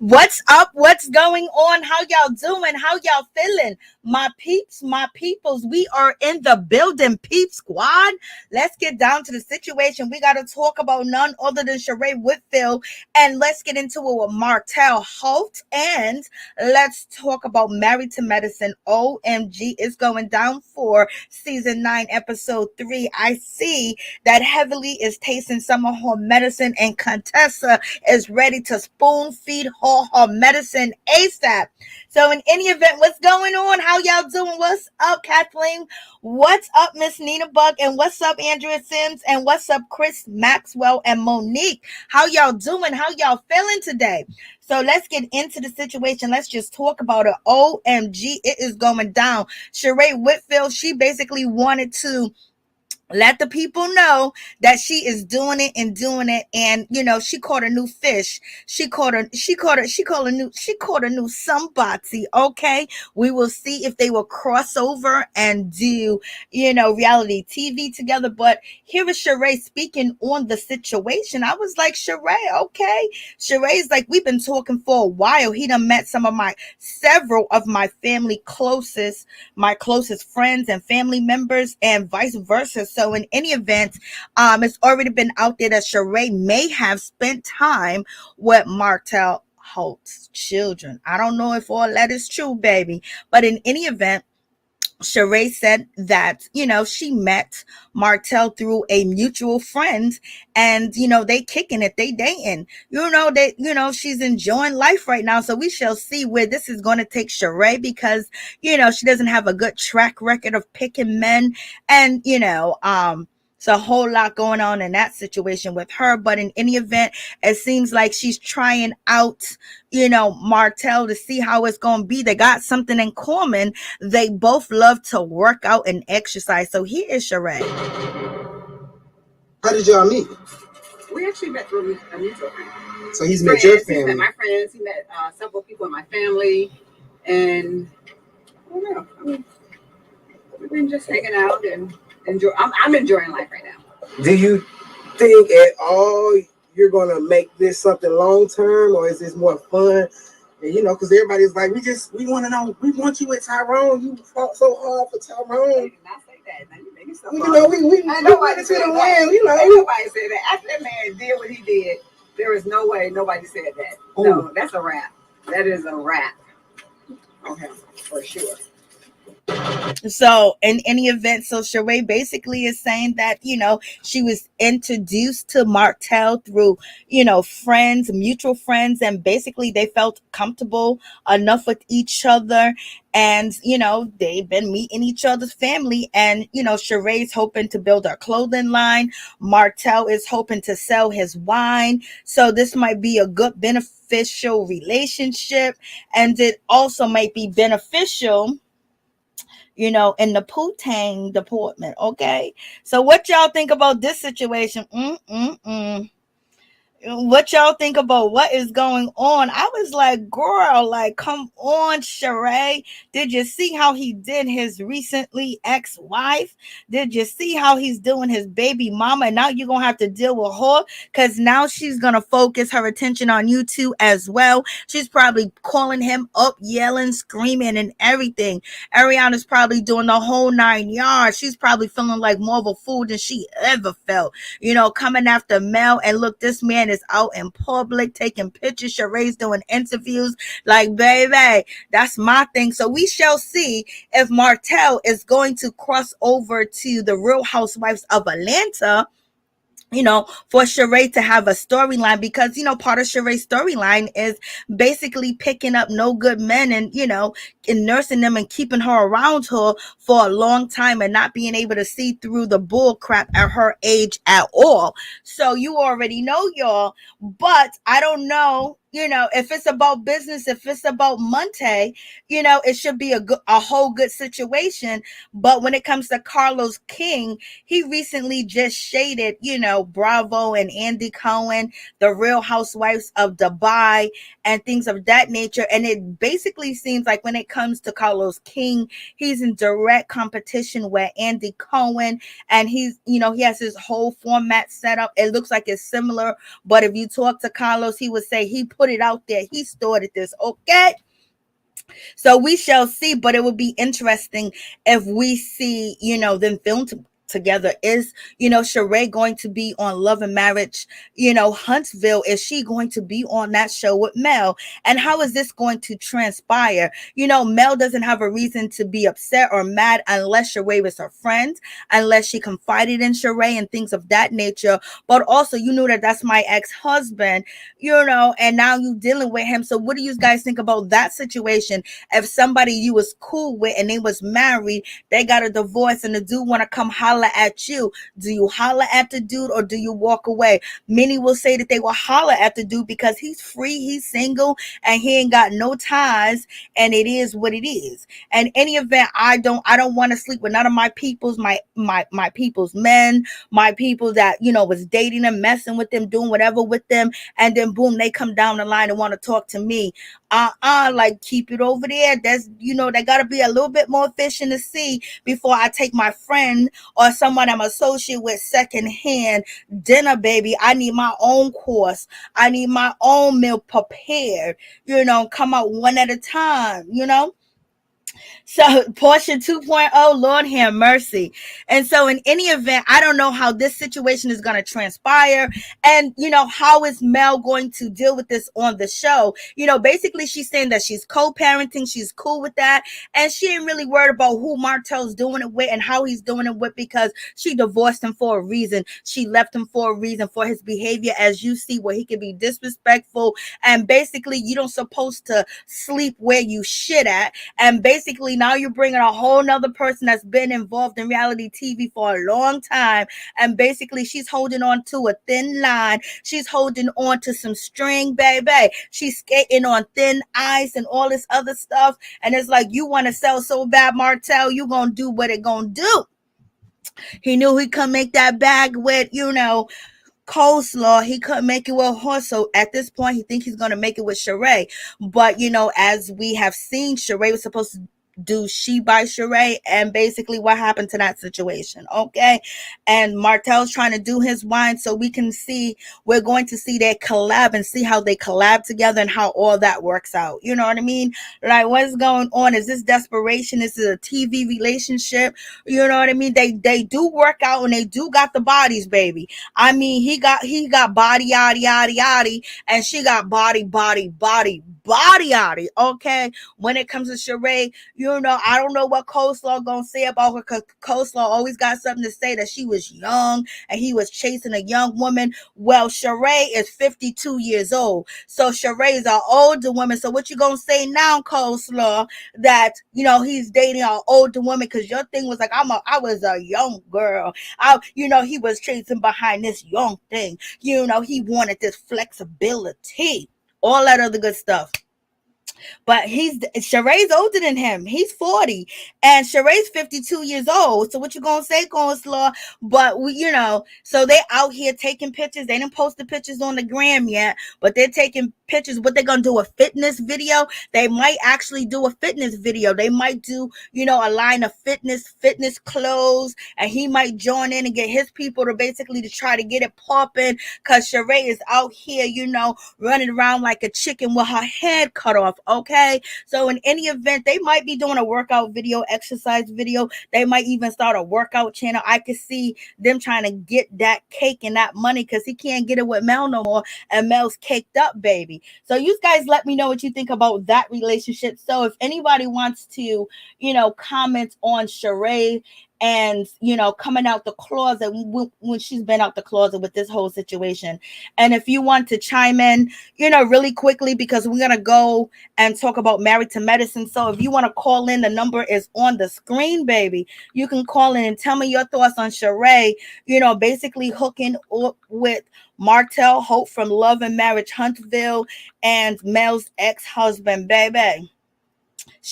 What's up? What's going on? How y'all doing? How y'all feeling? My peeps, my peoples, we are in the building, peep squad. Let's get down to the situation. We got to talk about none other than Sheree Whitfield, and let's get into it with Martell Holt, and let's talk about Married to Medicine. OMG, is going down for season 9, episode 3. I see that Heavily is tasting some of her medicine, and Contessa is ready to spoon feed her medicine ASAP. So in any event, what's going on? How y'all doing? What's up, Kathleen? What's up, Miss Nina Bug? And what's up, Andrea Sims? And what's up, Chris Maxwell and Monique? How y'all doing? How y'all feeling today? So let's get into the situation. Let's just talk about it. OMG, it is going down. Sheree Whitfield, she basically wanted to let the people know that she is doing it, and she caught a new fish. She caught a new somebody. Okay, we will see if they will cross over and do reality TV together. But here is Sheree speaking on the situation. I was like, Sheree, okay. Sheree's like, we've been talking for a while. He done met several of my my closest friends and family members, and vice versa. So in any event, it's already been out there that Sheree may have spent time with Martell Holt's children. I don't know if all that is true, baby, but in any event, Sheree said that, she met Martell through a mutual friend, and, they kicking it, they dating, she's enjoying life right now. So we shall see where this is going to take Sheree, because, she doesn't have a good track record of picking men, and, it's a whole lot going on in that situation with her. But in any event, it seems like she's trying out, Martell, to see how it's going to be. They got something in common. They both love to work out and exercise. So here is Sheree. How did y'all meet? We actually met through a mutual friend. So he's met your family. He met my friends. He met several people in my family. And I don't know. I mean, we've been just hanging out and I'm enjoying life right now. Do you think at all you're gonna make this something long term, or is this more fun? And because everybody's like, we want to know, we want you with Tyrone. You fought so hard for Tyrone. I did not say that. Now you making stuff up. Nobody said that. Nobody said that. After that man did what he did, there is no way nobody said that. Ooh. No, that's a wrap. That is a wrap. Okay, for sure. So in any event, so Sheree basically is saying that, she was introduced to Martell through, friends, mutual friends, and basically they felt comfortable enough with each other. And, they've been meeting each other's family, and, Sheree's hoping to build her clothing line. Martell is hoping to sell his wine. So this might be a good beneficial relationship. And it also might be beneficial in the Poo-Tang department. Okay. So what y'all think about this situation? What y'all think about what is going on? I was like, girl, like, come on, Sheree. Did you see how he did his recently ex-wife? Did you see how he's doing his baby mama? And now you're going to have to deal with her, because now she's going to focus her attention on you two as well. She's probably calling him up, yelling, screaming, and everything. Ariana's probably doing the whole 9 yards. She's probably feeling like more of a fool than she ever felt, coming after Mel. And look, this man is out in public taking pictures. Sheree's doing interviews. Like, baby, that's my thing. So we shall see if Martell is going to cross over to the Real Housewives of Atlanta, for Sheree to have a storyline, because, part of Sheree's storyline is basically picking up no good men and, and nursing them and keeping her around her for a long time and not being able to see through the bull crap at her age at all. So you already know, y'all, but I don't know, if it's about business, if it's about Monte, it should be a whole good situation. But when it comes to Carlos King, he recently just shaded, Bravo and Andy Cohen, the Real Housewives of Dubai, and things of that nature. And it basically seems like when it comes to Carlos King, he's in direct competition with Andy Cohen, and he's, he has his whole format set up. It looks like it's similar, but if you talk to Carlos, he would say he put put it out there. He started this, okay? So we shall see, but it would be interesting if we see, them together. Is, Sheree going to be on Love and Marriage, Huntsville? Is she going to be on that show with Mel? And how is this going to transpire? Mel doesn't have a reason to be upset or mad unless Sheree was her friend, unless she confided in Sheree and things of that nature. But also, you knew that that's my ex-husband, and now you dealing with him. So what do you guys think about that situation? If somebody you was cool with and they was married, they got a divorce, and the dude want to come holler at you, do you holler at the dude or do you walk away? Many will say that they will holler at the dude because he's free, he's single, and he ain't got no ties, and it is what it is. And any event, I don't want to sleep with none of my people's, my people's men, my people that was dating them, messing with them, doing whatever with them, and then boom, they come down the line and want to talk to me. Like, keep it over there. That's, they gotta be a little bit more fish in the sea before I take my friend or someone I'm associated with secondhand dinner, baby. I need my own course. I need my own meal prepared, come out one at a time. So Portia 2.0, Lord have mercy. And so in any event, I don't know how this situation is going to transpire. And, how is Mel going to deal with this on the show? Basically she's saying that she's co-parenting. She's cool with that. And she ain't really worried about who Martell's doing it with and how he's doing it with, because she divorced him for a reason. She left him for a reason, for his behavior, as you see, where he can be disrespectful. And basically you don't supposed to sleep where you shit at. And basically now you're bringing a whole nother person that's been involved in reality TV for a long time. And basically she's holding on to a thin line. She's holding on to some string, baby. She's skating on thin ice and all this other stuff. And it's like, you want to sell so bad, Martell, you gonna do what it gonna do. He knew he could make that bag with, coleslaw. He couldn't make it with horse. So at this point, he thinks he's going to make it with Sheree. But, as we have seen, Sheree was supposed to do She by Sheree, and basically what happened to that situation, okay? And Martell's trying to do his wine, so we're going to see their collab and see how they collab together and how all that works out. You know what I mean? Like, what's going on? Is this desperation? Is it a TV relationship? You know what I mean? They do work out, and they do got the bodies, baby. I mean, he got body yaddy yaddy yaddy, and she got body yaddy. Okay, when it comes to Sheree, I don't know what Coleslaw gonna say about her, because Coleslaw always got something to say, that she was young and he was chasing a young woman. Well, Sheree is 52 years old, so Sheree is an older woman. So what you gonna say now, Coleslaw, that he's dating an older woman? Because your thing was like, I was a young girl. He was chasing behind this young thing. He wanted this flexibility, all that other good stuff. But Sheree's older than him. He's 40, and Sheree's 52 years old. So what you gonna say, Coleslaw? But so they out here taking pictures. They didn't post the pictures on the gram yet, but they're taking pictures. What they're gonna do, a fitness video? They might actually do a fitness video. They might do, a line of fitness clothes, and he might join in and get his people to try to get it popping. Cause Sheree is out here, running around like a chicken with her head cut off. Okay, so in any event, they might be doing a workout video, exercise video. They might even start a workout channel. I could see them trying to get that cake and that money, because he can't get it with Mel no more, and Mel's caked up, baby. So you guys let me know what you think about that relationship. So if anybody wants to, comment on Sheree and coming out the closet, when she's been out the closet with this whole situation. And if you want to chime in, really quickly, because we're gonna go and talk about Married to Medicine. So if you want to call in, the number is on the screen, baby. You can call in and tell me your thoughts on Sheree, basically hooking up with Martell, Holt from Love and Marriage Huntsville, and Mel's ex-husband, baby.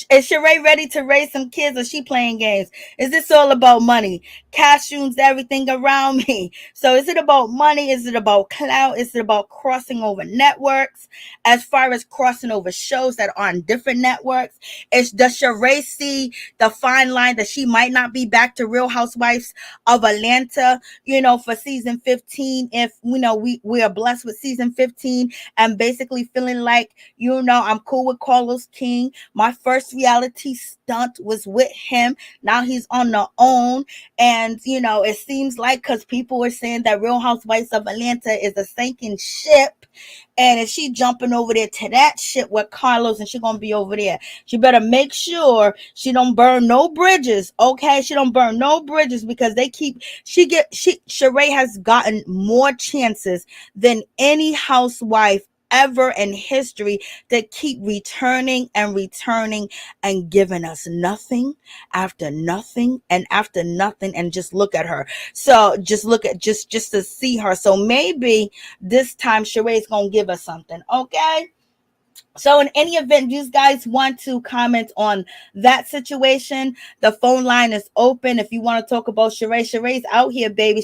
Is Sheree ready to raise some kids, or she playing games? Is this all about money? Costumes, everything around me. So is it about money? Is it about clout? Is it about crossing over networks? As far as crossing over shows that are on different networks, does Sheree see the fine line that she might not be back to Real Housewives of Atlanta, for season 15? If we are blessed with season 15, and basically feeling like, I'm cool with Carlos King. My first reality stunt was with him. Now he's on the own. And, it seems like, because people were saying that Real Housewives of Atlanta is a sinking ship. And if she jumping over there to that shit with Carlos, and she gonna be over there, she better make sure she don't burn no bridges. Okay, she don't burn no bridges, because Sheree has gotten more chances than any housewife ever in history to keep returning and returning and giving us nothing after nothing and after nothing. And just look at her. So just look at just to see her. So maybe this time Sheree's gonna give us something. Okay. So in any event, you guys want to comment on that situation, the phone line is open. If you want to talk about Sheree's out here, baby.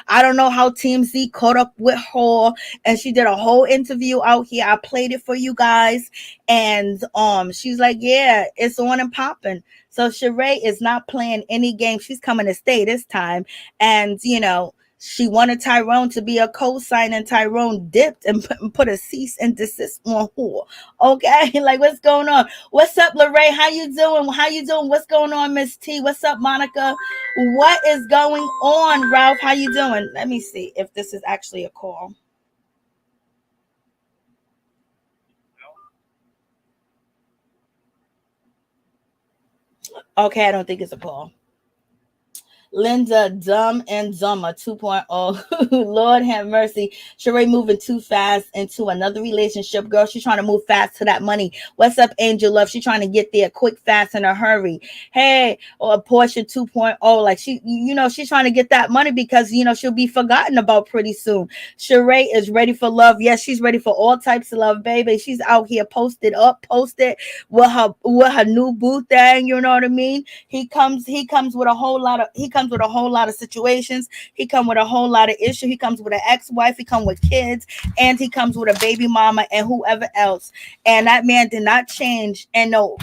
I don't know how TMZ caught up with her, and she did a whole interview out here. I played it for you guys, and she's like, yeah, it's on and popping. So Sheree is not playing any game. She's coming to stay this time. And she wanted Tyrone to be a co-sign, and Tyrone dipped and put a cease and desist on her. Okay, like, what's going on? What's up, Lorraine? How you doing? What's going on, Miss T? What's up, Monica? What is going on, Ralph? How you doing? Let me see if this is actually a call. Okay, I don't think it's a call. Linda, Dumb and Dumber 2.0. Lord have mercy. Sheree moving too fast into another relationship. Girl, she's trying to move fast to that money. What's up, Angel Love? She's trying to get there quick, fast, in a hurry. Hey, or Portia 2.0. Like, she's trying to get that money because, she'll be forgotten about pretty soon. Sheree is ready for love. Yes, she's ready for all types of love, baby. She's out here posted with her new boo thing. You know what I mean? He comes with a whole lot of situations. He comes with a whole lot of issues. He comes with an ex-wife. He comes with kids, and he comes with a baby mama and whoever else. And that man did not change and no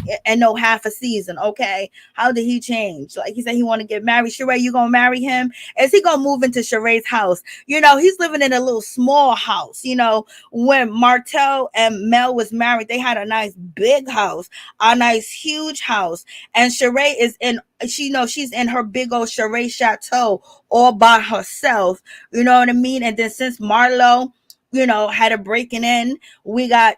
half a season. Okay, how did he change? Like, he said he want to get married. Sheree, you gonna marry him? Is he gonna move into Sheree's house? He's living in a little small house. When Martell and Mel was married, they had a nice big house, a nice huge house. And Sheree is she's in her big old Sheree Chateau all by herself. You know what I mean? And then since Marlo, had a breaking in, we got,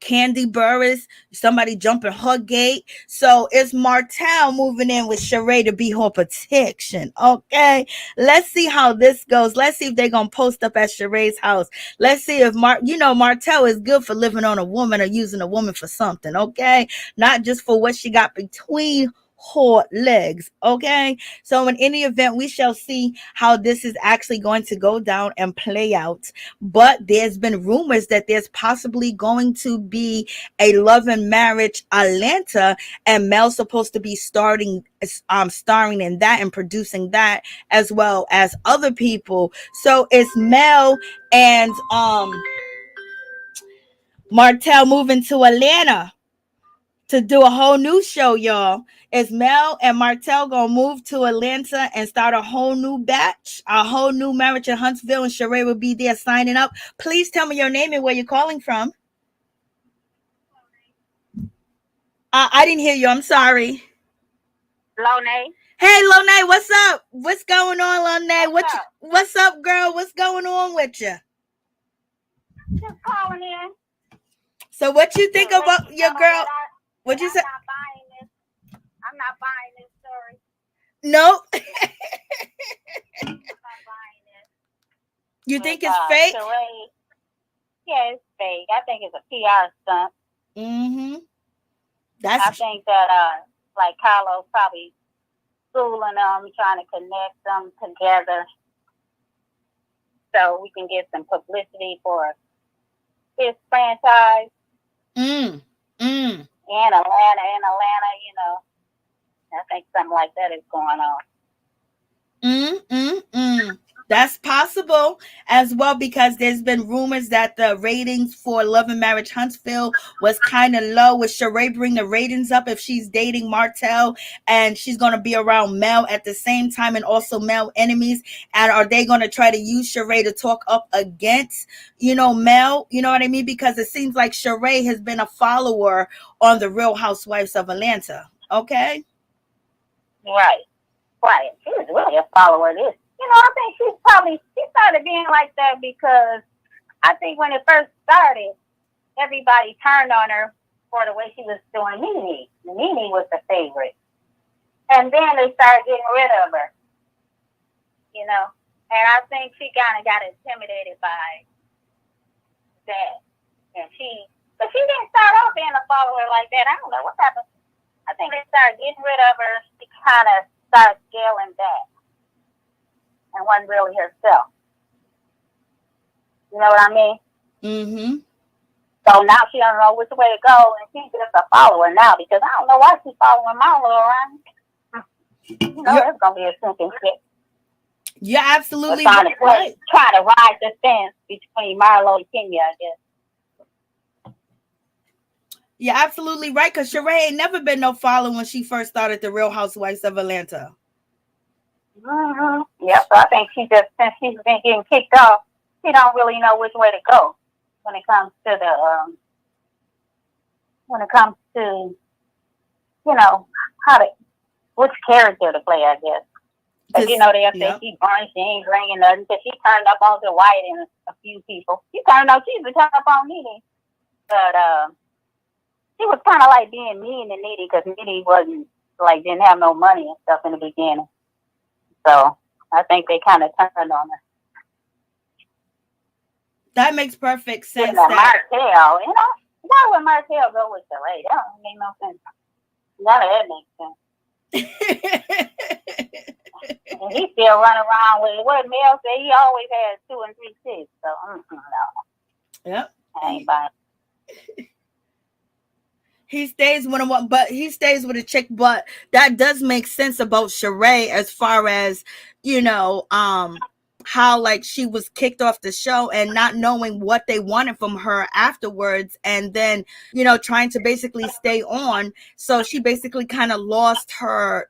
Candy Burris, somebody jumping her gate. So it's Martell moving in with Sheree to be her protection. Okay. Let's see how this goes. Let's see if they're gonna post up at Sheree's house. Let's see if Martell is good for living on a woman or using a woman for something. Okay. Not just for what she got between her legs. Okay. So in any event, we shall see how this is actually going to go down and play out. But there's been rumors that there's possibly going to be a Love and Marriage Atlanta, and Mel's supposed to be starring in that and producing that, as well as other people. So it's Mel and Martell moving to Atlanta to do a whole new show, y'all. Is Mel and Martell gonna move to Atlanta and start a whole new batch, a whole new marriage in Huntsville, and Sheree will be there signing up? Please tell me your name and where you're calling from. I didn't hear you. I'm sorry. Lone. Hey, Lone, what's up? What's going on, Lone? What's up, girl? What's going on with you? Just calling in. So what you think about your girl? What'd you say? I'm not buying this story. No. I'm not buying this. You think it's fake? Sheree, yeah, it's fake. I think it's a PR stunt. Mm-hmm. I think that like Carlos probably schooling them, trying to connect them together so we can get some publicity for his franchise. in Atlanta, I think something like that is going on. That's possible as well, because there's been rumors that the ratings for Love and Marriage Huntsville was kind of low. Would Sheree bring the ratings up if she's dating Martell and she's going to be around Mel at the same time and also Mel enemies? And are they going to try to use Sheree to talk up against, Mel? You know what I mean? Because it seems like Sheree has been a follower on the Real Housewives of Atlanta. Okay? Right. She was really a follower of this. I think she started being like that because I think when it first started, everybody turned on her for the way she was doing Nene. Nene was the favorite. And then they started getting rid of her, And I think she kind of got intimidated by that. But she didn't start off being a follower like that. I don't know what happened. I think they started getting rid of her. She kind of started scaling back and wasn't really herself. You know what I mean? Mm-hmm. So now she don't know which way to go, and she's just a follower now because I don't know why she's following Marlo around. It's gonna be a sinking ship. You're absolutely right. Trying to ride the fence between Marlo and Kenya, I guess. You're absolutely right, because Sheree ain't never been no follower when she first started the Real Housewives of Atlanta. Mm-hmm. Yeah, so I think since she's been getting kicked off, she don't really know which way to go when it comes to which character to play, I guess. Because they'll say she boring, she ain't bringing nothing, because she turned up on the White and a few people. She turned up on Nene, but she was kind of like being mean to Nene because Nene didn't have no money and stuff in the beginning. So I think they kind of turned on her. That makes perfect sense. Martell, why would Martell go with Sheree? That don't make no sense. None of that makes sense. And he still run around with what Mel said. He always had 2 and 3 kids. So no. Yep. I ain't buying. He stays with a chick, but that does make sense about Sheree as far as, how like she was kicked off the show and not knowing what they wanted from her afterwards, and then trying to basically stay on. So she basically kind of lost her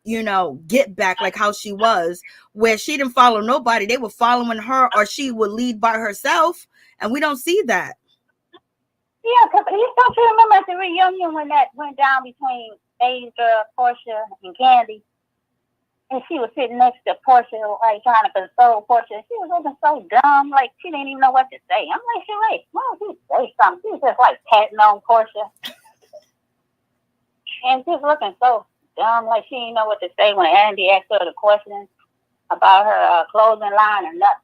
get back, like how she was, where she didn't follow nobody. They were following her, or she would lead by herself, and we don't see that. Yeah, because don't you remember at the reunion when that went down between Asia, Portia, and Candy? And she was sitting next to Portia, like trying to console Portia. She was looking so dumb, like she didn't even know what to say. I'm like, Sheree, why don't you say something? She was just like patting on Portia. And she's looking so dumb, like she didn't know what to say when Andy asked her the questions about her clothing line or nothing.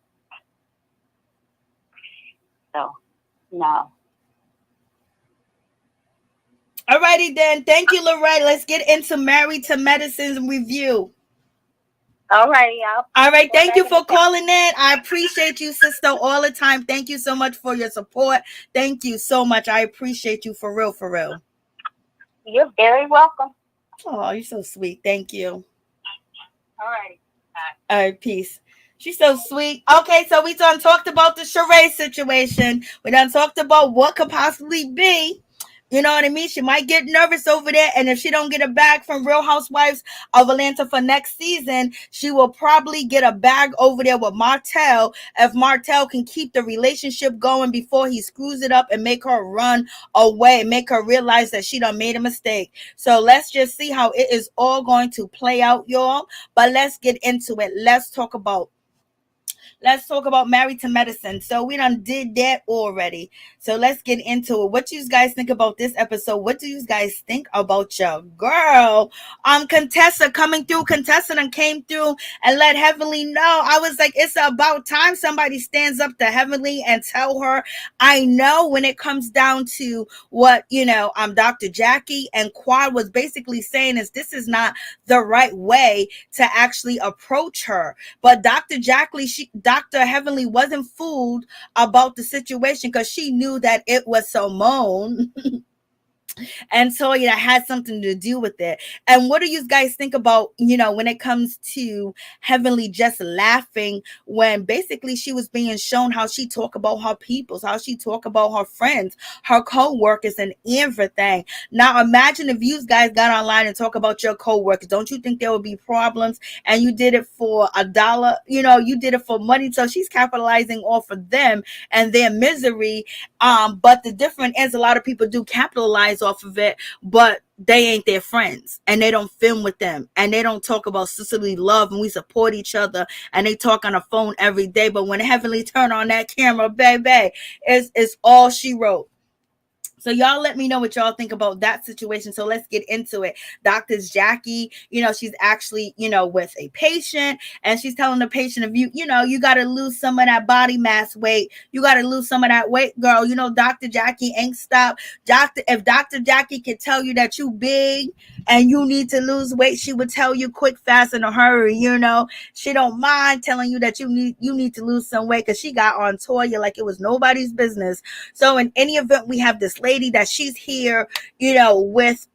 So, no. Alrighty then. Thank you, Lorraine. Let's get into Married to Medicine's review. All right, y'all. All right. Thank you for calling in. I appreciate you, sister, all the time. Thank you so much for your support. Thank you so much. I appreciate you for real, for real. You're very welcome. Oh, you're so sweet. Thank you. All right. All right. Peace. She's so sweet. Okay, so we done talked about the Sheree situation. We done talked about what could possibly be. You know what I mean? She might get nervous over there, and if she don't get a bag from Real Housewives of Atlanta for next season, she will probably get a bag over there with Martell, if Martell can keep the relationship going before he screws it up and make her run away and make her realize that she done made a mistake. So let's just see how it is all going to play out, y'all. But let's get into it. Let's talk about Married to Medicine. So we done did that already. So let's get into it. What do you guys think about this episode? What do you guys think about your girl? Contessa coming through. Contessa done came through and let Heavenly know. I was like, it's about time somebody stands up to Heavenly and tell her. I know when it comes down to what, Dr. Jackie and Quad was basically saying is this is not the right way to actually approach her. But Dr. Dr. Heavenly wasn't fooled about the situation because she knew that it was Simone. And so that had something to do with it. And what do you guys think about, when it comes to Heavenly just laughing when basically she was being shown how she talk about her peoples, how she talk about her friends, her co-workers and everything. Now imagine if you guys got online and talk about your co-workers. Don't you think there would be problems? And you did it for $1, you did it for money. So she's capitalizing off of them and their misery. But the difference is a lot of people do capitalize off of it, but they ain't their friends and they don't film with them and they don't talk about sisterly love and we support each other and they talk on the phone every day. But when Heavenly turn on that camera, baby, it's all she wrote. So y'all let me know what y'all think about that situation. So let's get into it. Dr. Jackie, she's actually, with a patient and she's telling the patient, if you got to lose some of that body mass weight. You got to lose some of that weight, girl. Dr. Jackie ain't stopped. If Dr. Jackie can tell you that you big and you need to lose weight, she would tell you quick, fast, in a hurry. She don't mind telling you that you need to lose some weight because she got on Toya like it was nobody's business. So in any event, we have this lady that she's here, with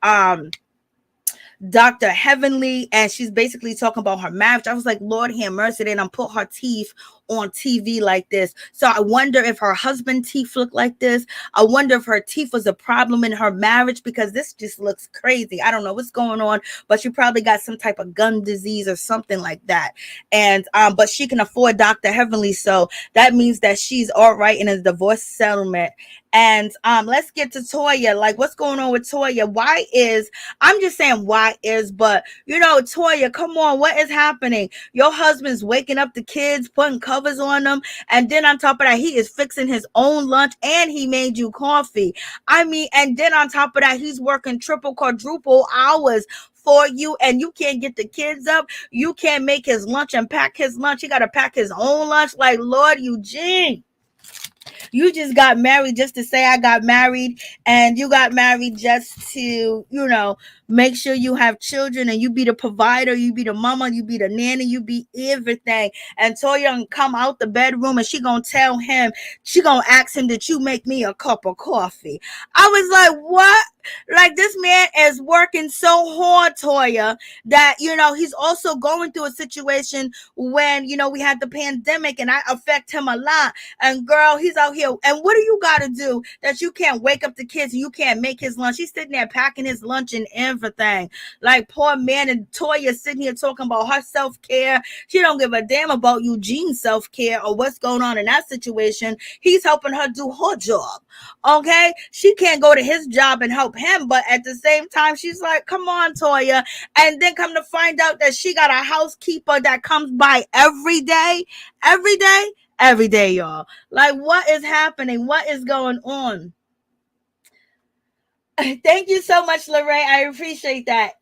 Dr. Heavenly, and she's basically talking about her marriage. I was like, Lord have mercy, they done put her teeth on TV like this. So I wonder if her husband's teeth look like this. I wonder if her teeth was a problem in her marriage because this just looks crazy. I don't know what's going on, but she probably got some type of gum disease or something like that. And but she can afford Dr. Heavenly, so that means that she's all right in a divorce settlement. And let's get to Toya. Like, what's going on with Toya? I'm just saying why is, but Toya, come on, what is happening? Your husband's waking up the kids, putting covers on them, and then on top of that, he is fixing his own lunch and he made you coffee. And then on top of that, he's working triple, quadruple hours for you, and you can't get the kids up. You can't make his lunch and pack his lunch. He got to pack his own lunch. Like, Lord Eugene, you just got married just to say I got married, and you got married just to, make sure you have children and you be the provider, you be the mama, you be the nanny, you be everything. And Toya come out the bedroom and she gonna tell him, she gonna ask him, did you make me a cup of coffee? I was like, what? Like, this man is working so hard, Toya, that, he's also going through a situation when, we had the pandemic and I affect him a lot. And girl, he's out here. And what do you got to do that you can't wake up the kids and you can't make his lunch? He's sitting there packing his lunch and everything. Like, poor man. And Toya sitting here talking about her self-care. She don't give a damn about Eugene's self-care or what's going on in that situation. He's helping her do her job. Okay? She can't go to his job and help him. But at the same time, she's like, come on, Toya. And then come to find out that she got a housekeeper that comes by every day, y'all. Like, what is happening? What is going on? Thank you so much, Lorraine. I appreciate that.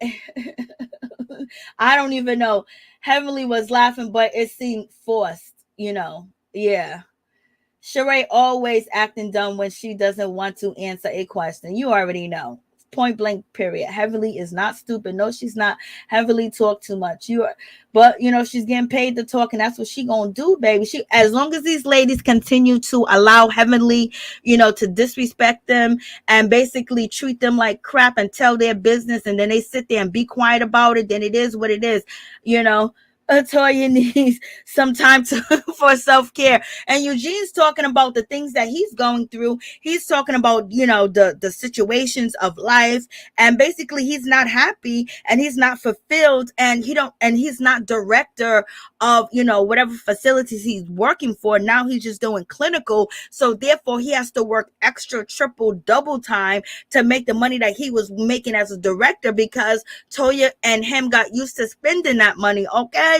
I don't even know. Heavenly was laughing, but it seemed forced, Yeah. Sheree always acting dumb when she doesn't want to answer a question. You already know. Point blank, period. Heavenly is not stupid. No, she's not. Heavenly talk too much. But she's getting paid to talk, and that's what she gonna do, baby. As long as these ladies continue to allow Heavenly, to disrespect them and basically treat them like crap and tell their business, and then they sit there and be quiet about it, then it is what it is, Toya needs some time for self-care. And Eugene's talking about the things that he's going through. He's talking about, the situations of life. And basically he's not happy and he's not fulfilled. And he's not director of, whatever facilities he's working for. Now he's just doing clinical. So therefore he has to work extra, triple, double time to make the money that he was making as a director, because Toya and him got used to spending that money. Okay.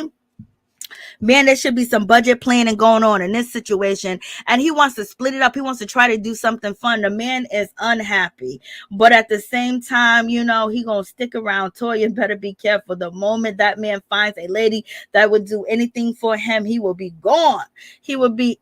Man, there should be some budget planning going on in this situation. And he wants to split it up. He wants to try to do something fun. The man is unhappy. But at the same time, he gonna stick around. Toya better be careful. The moment that man finds a lady that would do anything for him, he will be gone. He would be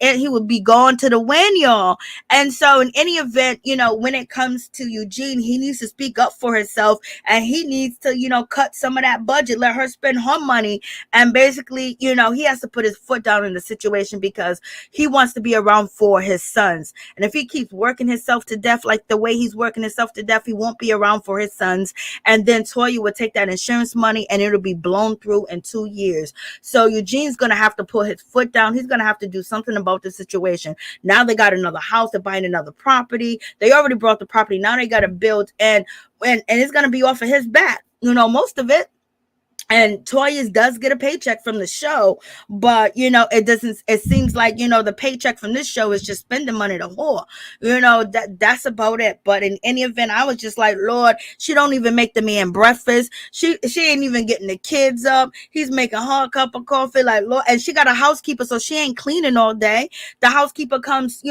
gone to the wind, y'all. And so in any event, when it comes to Eugene, he needs to speak up for himself, and he needs to, cut some of that budget, let her spend her money, and basically, he has to put his foot down in the situation because he wants to be around for his sons. And if he keeps working himself to death like the way he's working himself to death, he won't be around for his sons. And then Toya would take that insurance money and it'll be blown through in 2 years. So Eugene's going to have to put his foot down. He's going to have to do something about the situation. Now they got another house. They're buying another property. They already brought the property. Now they got to build, and it's going to be off of his back, most of it. And Toya does get a paycheck from the show, but it seems like the paycheck from this show is just spending money to whore. That's about it. But in any event, I was just like, Lord, she don't even make the man breakfast. She ain't even getting the kids up. He's making her a cup of coffee, like, Lord. And she got a housekeeper, so she ain't cleaning all day. The housekeeper comes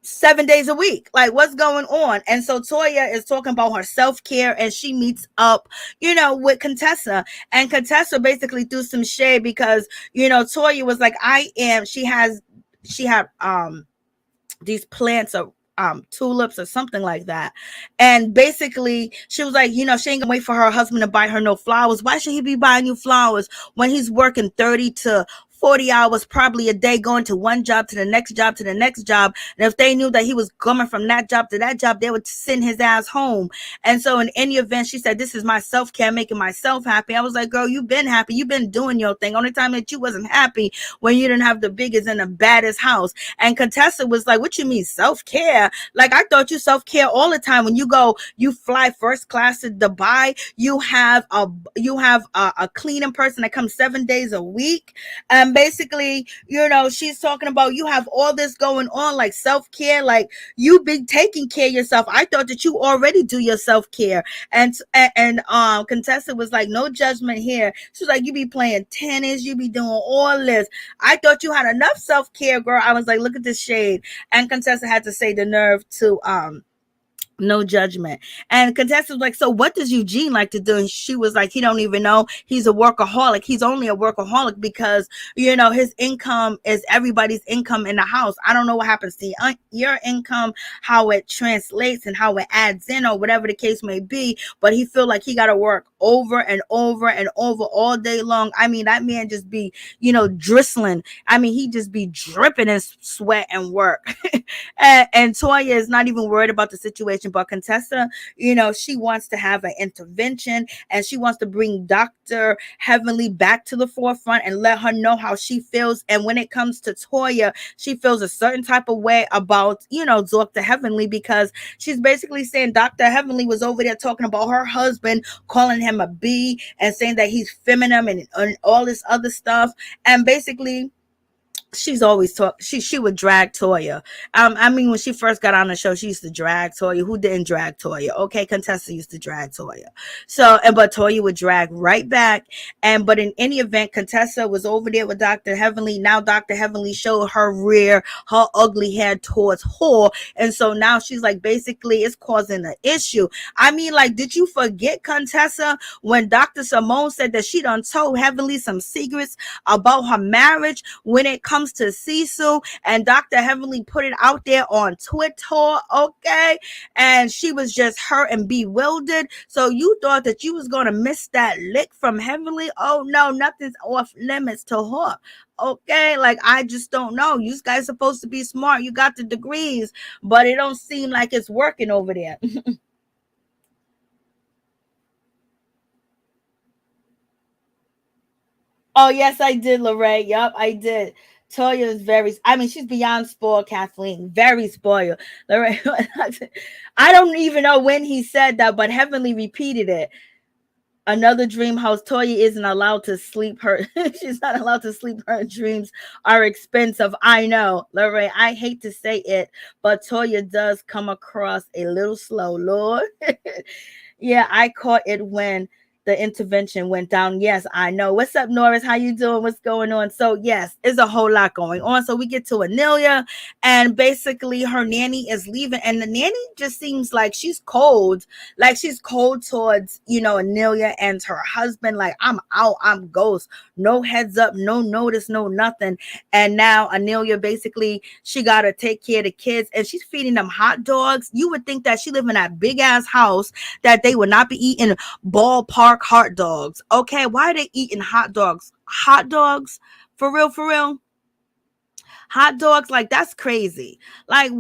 7 days a week. Like, what's going on? And so Toya is talking about her self-care, and she meets up, with Contessa. And Contessa basically threw some shade because, Toya was like, she had these plants of tulips or something like that. And basically she was like, she ain't gonna wait for her husband to buy her no flowers. Why should he be buying you flowers when he's working 30 to 40 hours probably a day, going to one job to the next job to the next job? And if they knew that he was coming from that job to that job, they would send his ass home. And so in any event, she said, this is my self-care, making myself happy. I was like, girl, you've been happy. You've been doing your thing. Only time that you wasn't happy when you didn't have the biggest and the baddest house. And Contessa was like, what you mean self-care? Like, I thought you self-care all the time. When you fly first class to Dubai, you have a cleaning person that comes 7 days a week. And basically, she's talking about you have all this going on, like self-care, like you been taking care of yourself. I thought that you already do your self-care. And Contessa was like, no judgment here. She's like, you be playing tennis, you be doing all this. I thought you had enough self-care, girl. I was like, look at this shade. And Contessa had to say the nerve to no judgment. And Contessa was like, so what does Eugene like to do? And she was like, he don't even know. He's a workaholic. He's only a workaholic because, his income is everybody's income in the house. I don't know what happens to your income, how it translates and how it adds in or whatever the case may be. But he feel like he got to work over and over and over all day long. I mean, that man just be, drizzling. I mean, he just be dripping in sweat and work. and Toya is not even worried about the situation. But Contessa, she wants to have an intervention, and she wants to bring Dr. Heavenly back to the forefront and let her know how she feels. And when it comes to Toya, she feels a certain type of way about, Dr. Heavenly, because she's basically saying Dr. Heavenly was over there talking about her husband, calling him a B and saying that he's feminine and all this other stuff. And basically, she's always she would drag Toya. I mean, when she first got on the show, she used to drag Toya. Who didn't drag Toya? Okay, Contessa used to drag Toya. But Toya would drag right back. But in any event, Contessa was over there with Dr. Heavenly. Now Dr. Heavenly showed her ugly head towards her. And so now she's like, basically it's causing an issue. I mean, like, did you forget, Contessa, when Dr. Simone said that she done told Heavenly some secrets about her marriage when it comes to Cecil, and Dr. Heavenly put it out there on Twitter, okay? And she was just hurt and bewildered. So you thought that you was going to miss that lick from Heavenly? Oh no, nothing's off limits to her. Okay, like, I just don't know. You guys supposed to be smart. You got the degrees, but it don't seem like it's working over there. Oh, yes, I did, Lorraine. Yup, I did. Toya is she's beyond spoiled, Kathleen. Very spoiled. Lorraine, I don't even know when he said that, but Heavenly repeated it. Another dream house. Toya isn't allowed to sleep. She's not allowed to sleep. Her dreams are expensive. I know, Lorraine. I hate to say it, but Toya does come across a little slow, Lord. Yeah, I caught it when the intervention went down. Yes, I know. What's up, Norris? How you doing? What's going on? So yes, there's a whole lot going on. So we get to Anelia, and basically her nanny is leaving, and the nanny just seems like she's cold. Like, she's cold towards, Anelia and her husband. Like, I'm out, I'm ghost. No heads up, no notice, no nothing. And now Anelia, basically, she got to take care of the kids, and she's feeding them hot dogs. You would think that she live in that big ass house, that they would not be eating ballpark ballpark hot dogs. Okay, why are they eating hot dogs? Hot dogs? For real, for real? Hot dogs, like, that's crazy. Like,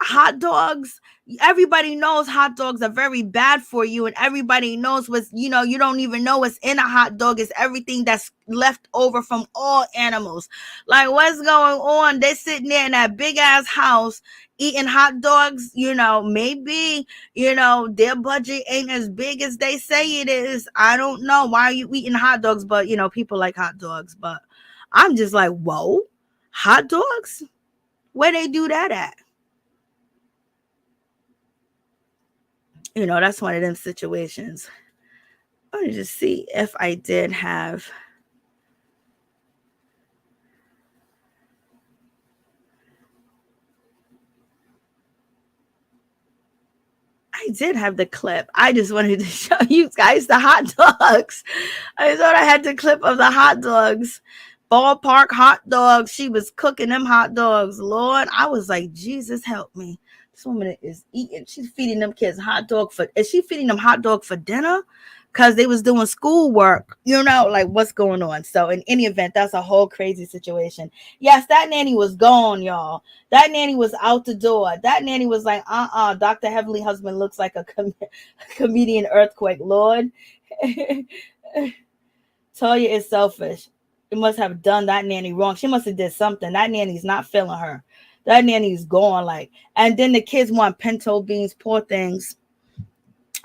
hot dogs, everybody knows hot dogs are very bad for you, and everybody knows what's, you don't even know what's in a hot dog. It's everything that's left over from all animals. Like, what's going on? They're sitting there in that big ass house eating hot dogs. Maybe their budget ain't as big as they say it is. I don't know why are you eating hot dogs, but people like hot dogs. But I'm just like, whoa, hot dogs, where they do that at? That's one of them situations. Let me just see if I did have. I did have the clip. I just wanted to show you guys the hot dogs. I thought I had the clip of the hot dogs. Ballpark hot dogs. She was cooking them hot dogs. Lord, I was like, Jesus help me. This woman is eating. She's feeding them kids hot dog for. Is she feeding them hot dog for dinner? Because they was doing schoolwork. Like, what's going on? So in any event, that's a whole crazy situation. Yes, that nanny was gone, y'all. That nanny was out the door. That nanny was like, Dr. Heavenly Husband looks like a comedian earthquake. Lord. Toya is selfish. It must have done that nanny wrong. She must have did something. That nanny's not feeling her. That nanny's gone. Like, and then the kids want pinto beans, poor things.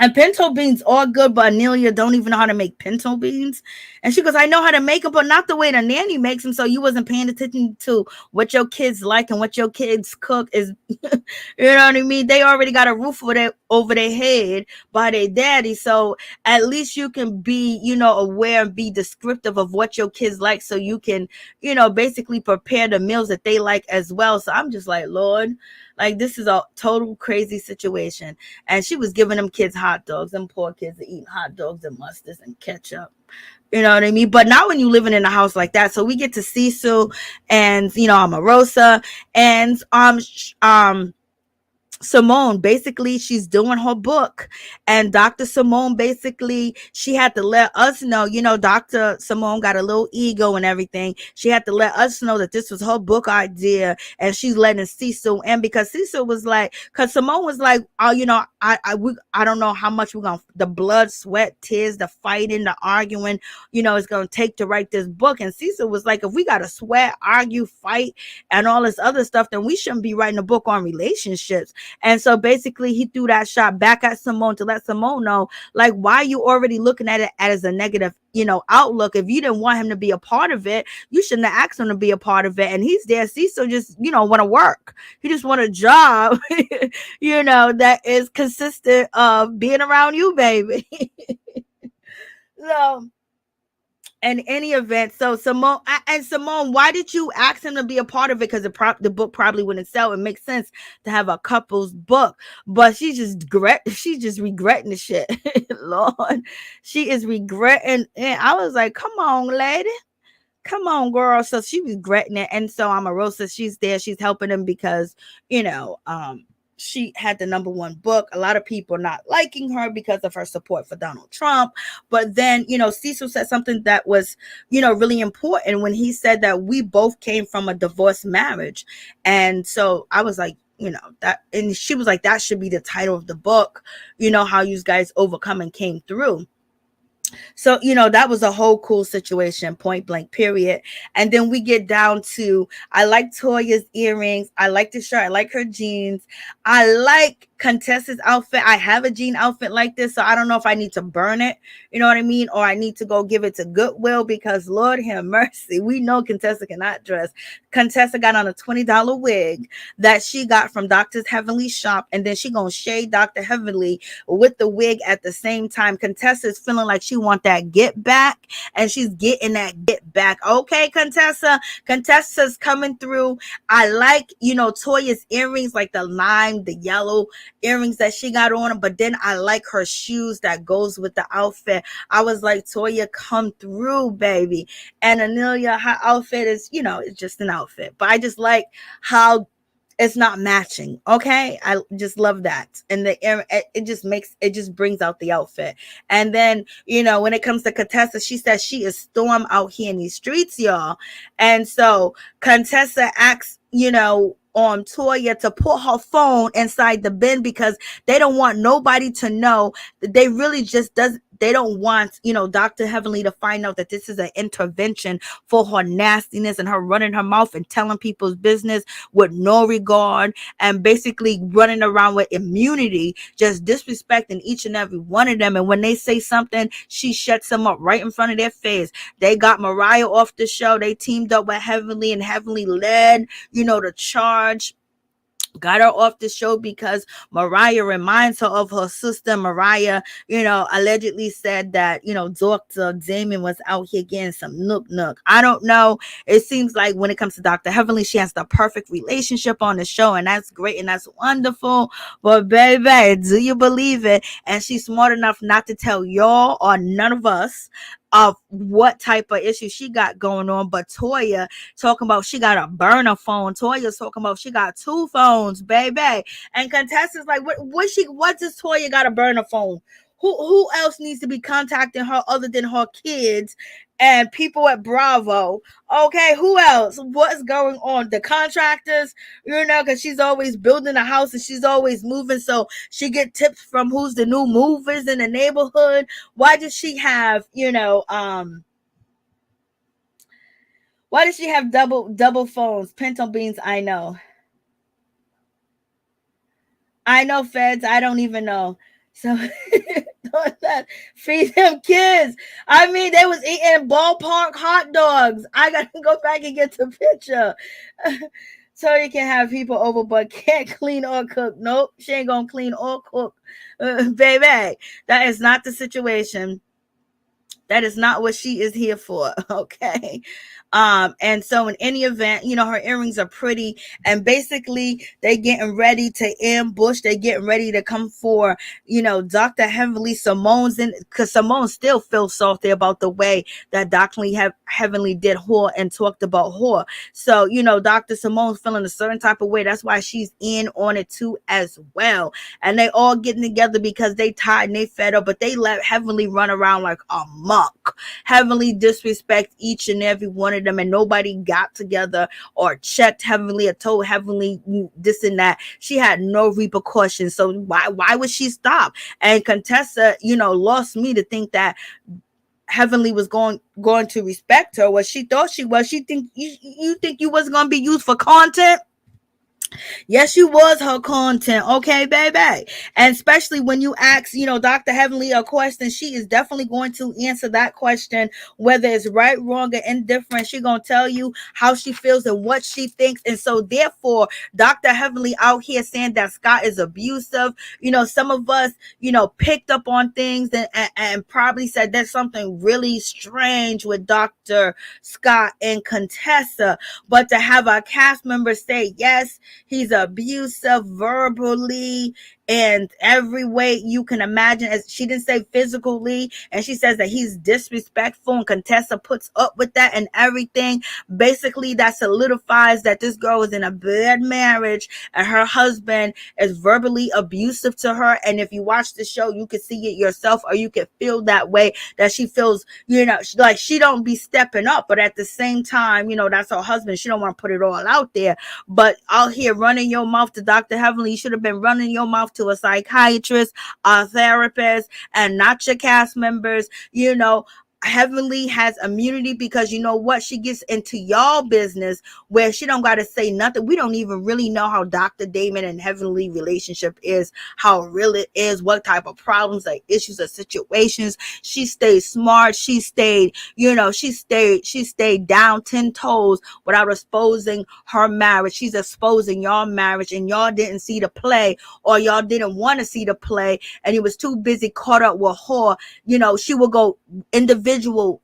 And pinto beans are good, but Anelia don't even know how to make pinto beans. And she goes, I know how to make them, but not the way the nanny makes them. So you wasn't paying attention to what your kids like and what your kids cook is, you know what I mean? They already got a roof over their head by their daddy. So at least you can be, aware and be descriptive of what your kids like. So you can, basically prepare the meals that they like as well. So I'm just like, Lord, like, this is a total crazy situation. And she was giving them kids hot dogs. Them poor kids are eating hot dogs and mustards and ketchup. You know what I mean? But not when you're living in a house like that. So we get to Cecil and, Omarosa and Simone. Basically, she's doing her book, and Dr. Simone, basically, she had to let us know, Dr. Simone got a little ego and everything. She had to let us know that this was her book idea, and she's letting Cecil in, because Cecil was like, because Simone was like, oh, I don't know how much we're going to, the blood, sweat, tears, the fighting, the arguing, it's going to take to write this book. And Cecil was like, if we got to sweat, argue, fight, and all this other stuff, then we shouldn't be writing a book on relationships. And so basically he threw that shot back at Simone to let Simone know, like, why are you already looking at it as a negative, outlook? If you didn't want him to be a part of it, you shouldn't have asked him to be a part of it. And he's there. Cecil just, want to work. He just want a job, that is consistent of being around you, baby. So, in any event, so Simone, why did you ask him to be a part of it? Because the book probably wouldn't sell. It makes sense to have a couple's book, but she's just regretting the shit. Lord, she is regretting. And I was like, come on, lady. Come on, girl. So she was regretting it. And so Omarosa, she's there. She's helping him because, she had the number one book. A lot of people not liking her because of her support for Donald Trump. But then, Cecil said something that was, really important when he said that we both came from a divorced marriage. And so I was like, that, and she was like, that should be the title of the book, how you guys overcome and came through. So, that was a whole cool situation, point blank, period. And then we get down to, I like Toya's earrings. I like the shirt. I like her jeans. I like Contessa's outfit. I have a jean outfit like this, so I don't know if I need to burn it, you know what I mean? Or I need to go give it to Goodwill, because Lord have mercy, we know Contessa cannot dress. Contessa got on a $20 wig that she got from Dr. Heavenly's shop, and then she gonna shade Dr. Heavenly with the wig at the same time. Contessa is feeling like she want that get back, and she's getting that get back. Okay, Contessa's coming through. I like, Toya's earrings, like the lime, the yellow earrings that she got on, but then I like her shoes that goes with the outfit. I was like, Toya, come through, baby. And Anelia, her outfit is, it's just an outfit, but I just like how it's not matching. Okay, I just love that. And it just brings out the outfit. And then, when it comes to Contessa, she says she is storm out here in these streets, y'all. And so Contessa asks, on Toya to put her phone inside the bin because they don't want nobody to know that they really just does. They don't want, Dr. Heavenly to find out that this is an intervention for her nastiness and her running her mouth and telling people's business with no regard and basically running around with immunity, just disrespecting each and every one of them. And when they say something, she shuts them up right in front of their face. They got Mariah off the show. They teamed up with Heavenly, and Heavenly led, the charge. Got her off the show because Mariah reminds her of her sister. Mariah, allegedly said that, Dr. Damon was out here getting some nook. I don't know. It seems like when it comes to Dr. Heavenly, she has the perfect relationship on the show, and that's great and that's wonderful. But baby, do you believe it? And she's smart enough not to tell y'all or none of us of what type of issue she got going on. But Toya talking about she got a burner phone. Toya's talking about she got 2 phones, baby. And Contessa's like, what does Toya got a burner phone? Who else needs to be contacting her other than her kids and people at Bravo? Okay, who else? What's going on? The contractors, because she's always building a house and she's always moving, so she get tips from who's the new movers in the neighborhood. Why does she have, why does she have double phones? Pinto beans, I know, feds, I don't even know. So feed them kids. I mean, they was eating ballpark hot dogs. I gotta go back and get the picture. So you can have people over, but can't clean or cook. Nope, she ain't gonna clean or cook. Baby, that is not the situation. That is not what she is here for. Okay. And so in any event, her earrings are pretty, and basically they getting ready to ambush. They getting ready to come for, Dr. Heavenly. Simone's in, because Simone still feels salty about the way that Dr. Heavenly did her and talked about her. So, Dr. Simone's feeling a certain type of way. That's why she's in on it too as well. And they all getting together because they tired and they fed up, but they let Heavenly run around like a muck. Heavenly disrespect each and every one of them, and nobody got together or checked Heavenly or told Heavenly this and that. She had no repercussions, so why would she stop? And Contessa, lost me to think that Heavenly was going to respect her. What she thought she was. She think you think you was going to be used for content. Yes, you was her content, okay, baby. And especially when you ask, Dr. Heavenly a question, she is definitely going to answer that question, whether it's right, wrong, or indifferent. She gonna tell you how she feels and what she thinks. And so therefore, Dr. Heavenly out here saying that Scott is abusive. Some of us, picked up on things and probably said there's something really strange with Dr. Scott and Contessa. But to have our cast members say, yes, he's abusive verbally and every way you can imagine. As she didn't say physically, and she says that he's disrespectful, and Contessa puts up with that and everything. Basically, that solidifies that this girl is in a bad marriage and her husband is verbally abusive to her. And if you watch the show, you can see it yourself, or you can feel that way, that she feels, like she don't be stepping up, but at the same time, that's her husband. She don't want to put it all out there, but out here running your mouth to Dr. Heavenly, you should have been running your mouth to a psychiatrist, a therapist, and not your cast members. Heavenly has immunity because what, she gets into y'all business where she don't got to say nothing. We don't even really know how Dr. Damon and Heavenly relationship is, how real it is, what type of problems or issues or situations. She stayed smart. She stayed, she stayed down 10 toes without exposing her marriage. She's exposing y'all marriage, and y'all didn't see the play, or y'all didn't want to see the play, and he was too busy caught up with her. She will go individual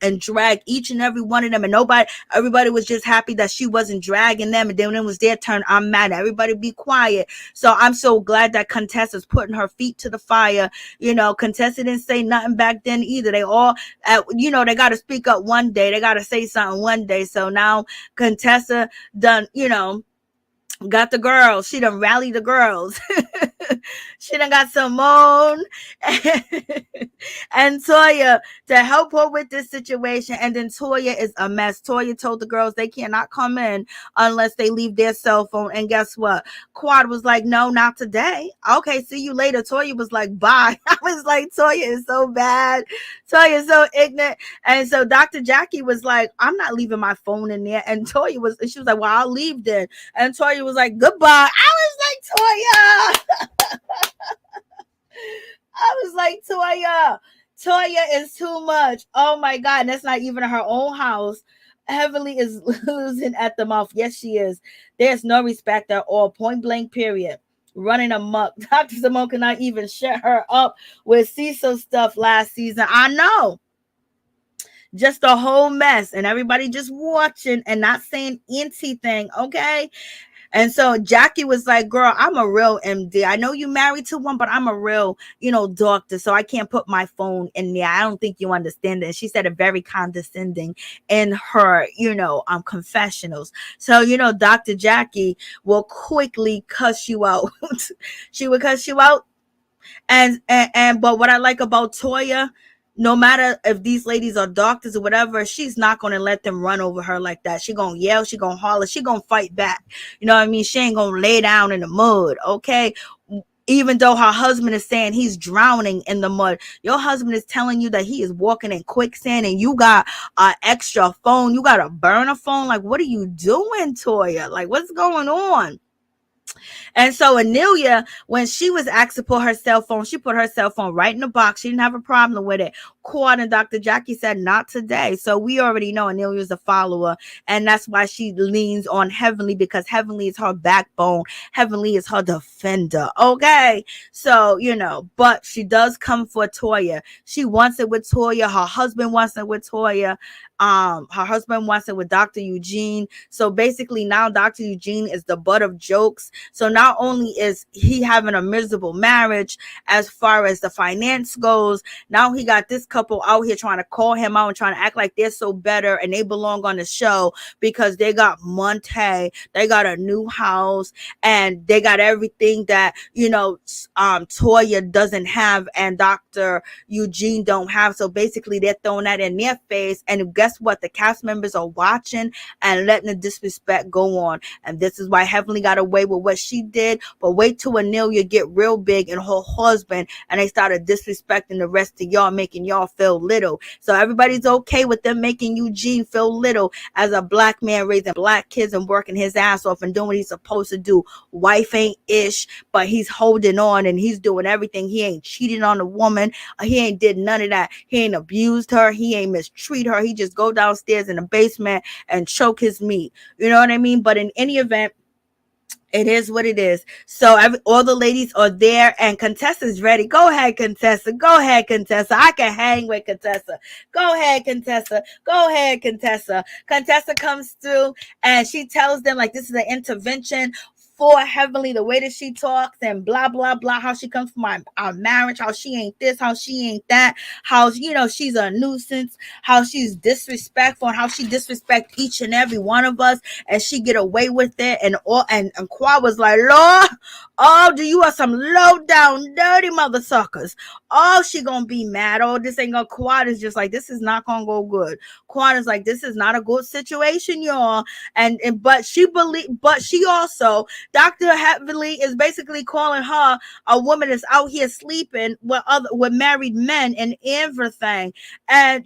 and drag each and every one of them, and everybody was just happy that she wasn't dragging them. And then when it was their turn, I'm mad. Everybody be quiet. So I'm so glad that Contessa's putting her feet to the fire. Contessa didn't say nothing back then either. They all, they got to speak up one day. They got to say something one day. So now Contessa done, got the girls. She done rallied the girls. She done got Simone and Toya to help her with this situation. And then Toya is a mess. Toya told the girls they cannot come in unless they leave their cell phone. And guess what? Quad was like, no, not today. Okay, see you later. Toya was like, bye. I was like, Toya is so bad. Toya is so ignorant. And so Dr. Jackie was like, I'm not leaving my phone in there. And she was like, well, I'll leave then. And Toya was like, goodbye. I was like, Toya is too much. Oh my God. And that's not even her own house. Heavenly is losing at the mouth. Yes, she is. There's no respect at all. Point blank, period. Running amok. Dr. Simone cannot even shut her up with Cecil stuff last season. I know. Just a whole mess. And everybody just watching and not saying anything. Okay. And so Jackie was like, girl, I'm a real MD. I know you married to one, but I'm a real, doctor. So I can't put my phone in there. I don't think you understand it. And she said it very condescending in her, confessionals. So, Dr. Jackie will quickly cuss you out. She would cuss you out. But what I like about Toya, no matter if these ladies are doctors or whatever, she's not going to let them run over her like that. She going to yell, she going to holler, she going to fight back. You know what I mean? She ain't going to lay down in the mud, okay? Even though her husband is saying he's drowning in the mud, your husband is telling you that he is walking in quicksand and you got an extra phone. You got a burner phone. Like, what are you doing, Toya? Like, what's going on? And so Anelia, when she was asked to put her cell phone, she put her cell phone right in the box. She didn't have a problem with it. Quad and Dr. Jackie said, not today. So we already know Anelia is a follower. And that's why she leans on Heavenly, because Heavenly is her backbone. Heavenly is her defender. Okay. So, but she does come for Toya. She wants it with Toya. Her husband wants it with Toya. Her husband wants it with Dr. Eugene. So basically now Dr. Eugene is the butt of jokes. So not only is he having a miserable marriage as far as the finance goes, now he got this couple out here trying to call him out and trying to act like they're so better and they belong on the show because they got money, they got a new house, and they got everything that Toya doesn't have and Dr. Eugene don't have. So basically they're throwing that in their face, and guess what? The cast members are watching and letting the disrespect go on. And this is why Heavenly got away with what she did. But wait till Anelia get real big and her husband and they started disrespecting the rest of y'all, making y'all feel little. So everybody's okay with them making Eugene feel little as a black man raising black kids and working his ass off and doing what he's supposed to do. Wife ain't ish, but he's holding on and he's doing everything. He ain't cheating on the woman. He ain't did none of that. He ain't abused her. He ain't mistreat her. He just go downstairs in the basement and choke his meat. You know what I mean? But in any event, it is what it is. So all the ladies are there and Contessa's ready. Go ahead, Contessa. Go ahead, Contessa. I can hang with Contessa. Go ahead, Contessa. Go ahead, Contessa. Contessa comes through and she tells them like this is an intervention for Heavenly, the way that she talks and blah, blah, blah, how she comes from our marriage, how she ain't this, how she ain't that, how, she's a nuisance, how she's disrespectful, and how she disrespect each and every one of us, and she get away with it, and Qua was like, Lord, oh, do you are some low down, dirty mother suckers. Oh, she gonna be mad. Oh, this ain't gonna, Quad is just like, this is not gonna go good. Quad is like, this is not a good situation, y'all. But she also, Dr. Heavenly is basically calling her a woman that's out here sleeping with married men and everything. And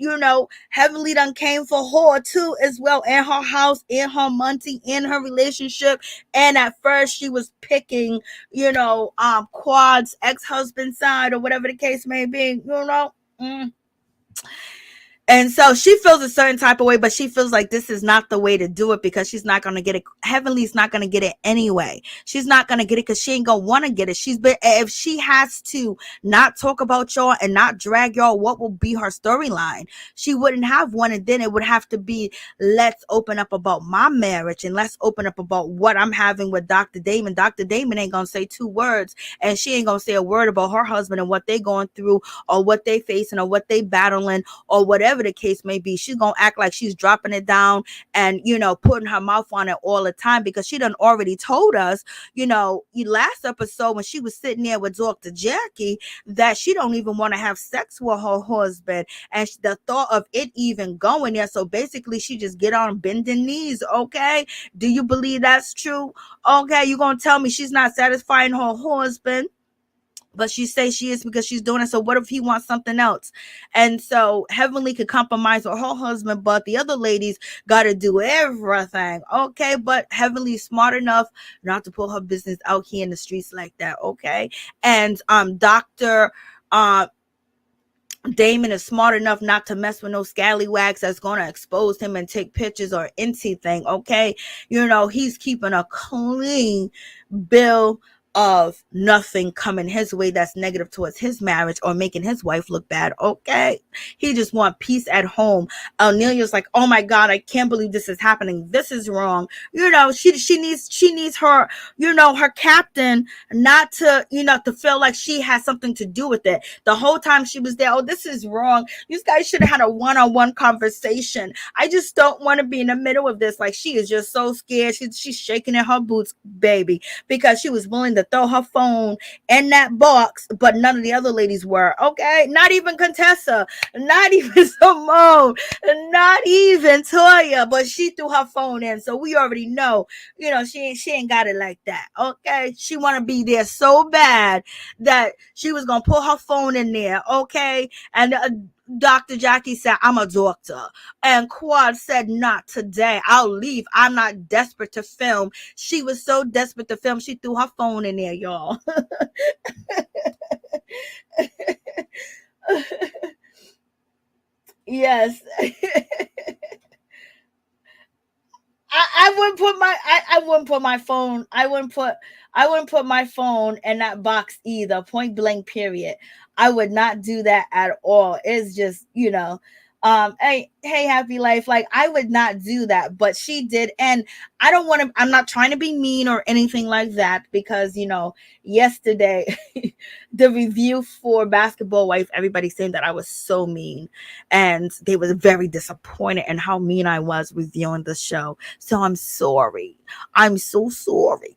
Heavenly done came for her too as well, in her house, in her money, in her relationship. And at first she was picking, Quad's ex-husband side or whatever the case may be, And so she feels a certain type of way, but she feels like this is not the way to do it because she's not going to get it. Heavenly's not going to get it anyway. She's not going to get it because she ain't going to want to get it. If she has to not talk about y'all and not drag y'all, what will be her storyline? She wouldn't have one. And then it would have to be, let's open up about my marriage and let's open up about what I'm having with Dr. Damon. Dr. Damon ain't going to say 2 words and she ain't going to say a word about her husband and what they going through or what they facing or what they battling or whatever whatever the case may be. She's gonna act like she's dropping it down and, you know, putting her mouth on it all the time, because she done already told us, you know, last episode when she was sitting there with Dr. Jackie, that she don't even want to have sex with her husband, and the thought of it even going there. So basically she just get on bending knees. Okay, do you believe that's true? Okay, you gonna tell me she's not satisfying her husband, but she says she is because she's doing it. So what if he wants something else? And so Heavenly could compromise with her husband, but the other ladies got to do everything. Okay, but Heavenly's smart enough not to put her business out here in the streets like that. Okay, and Dr. Damon is smart enough not to mess with no scallywags that's going to expose him and take pictures or anything. Okay, you know, he's keeping a clean bill of nothing coming his way that's negative towards his marriage or making his wife look bad. Okay, he just want peace at home. Nelia's like, oh my god, I can't believe this is happening, this is wrong. You know, she needs her, you know, her captain not to, you know, to feel like she has something to do with it. The whole time she was there, oh, this is wrong, you guys should have had a one-on-one conversation. I just don't want to be in the middle of this. Like, she is just so scared. She's shaking in her boots, baby, because she was willing to throw her phone in that box, but none of the other ladies were. Okay, not even Contessa, not even Simone, not even Toya, but she threw her phone in. So we already know, you know, she ain't got it like that. Okay, she want to be there so bad that she was gonna put her phone in there. Okay, and Dr. Jackie said, I'm a doctor. And Quad said, not today. I'll leave. I'm not desperate to film. She was so desperate to film, she threw her phone in there, y'all. Yes. I wouldn't put my I wouldn't put my phone. I wouldn't put my phone in that box either. Point blank, period. I would not do that at all. It's just, you know, hey, happy life. Like, I would not do that, but she did. And I don't want to, I'm not trying to be mean or anything like that, because, you know, yesterday, the review for Basketball Wife, everybody saying that I was so mean, and they were very disappointed in how mean I was reviewing the show. So I'm sorry. I'm so sorry.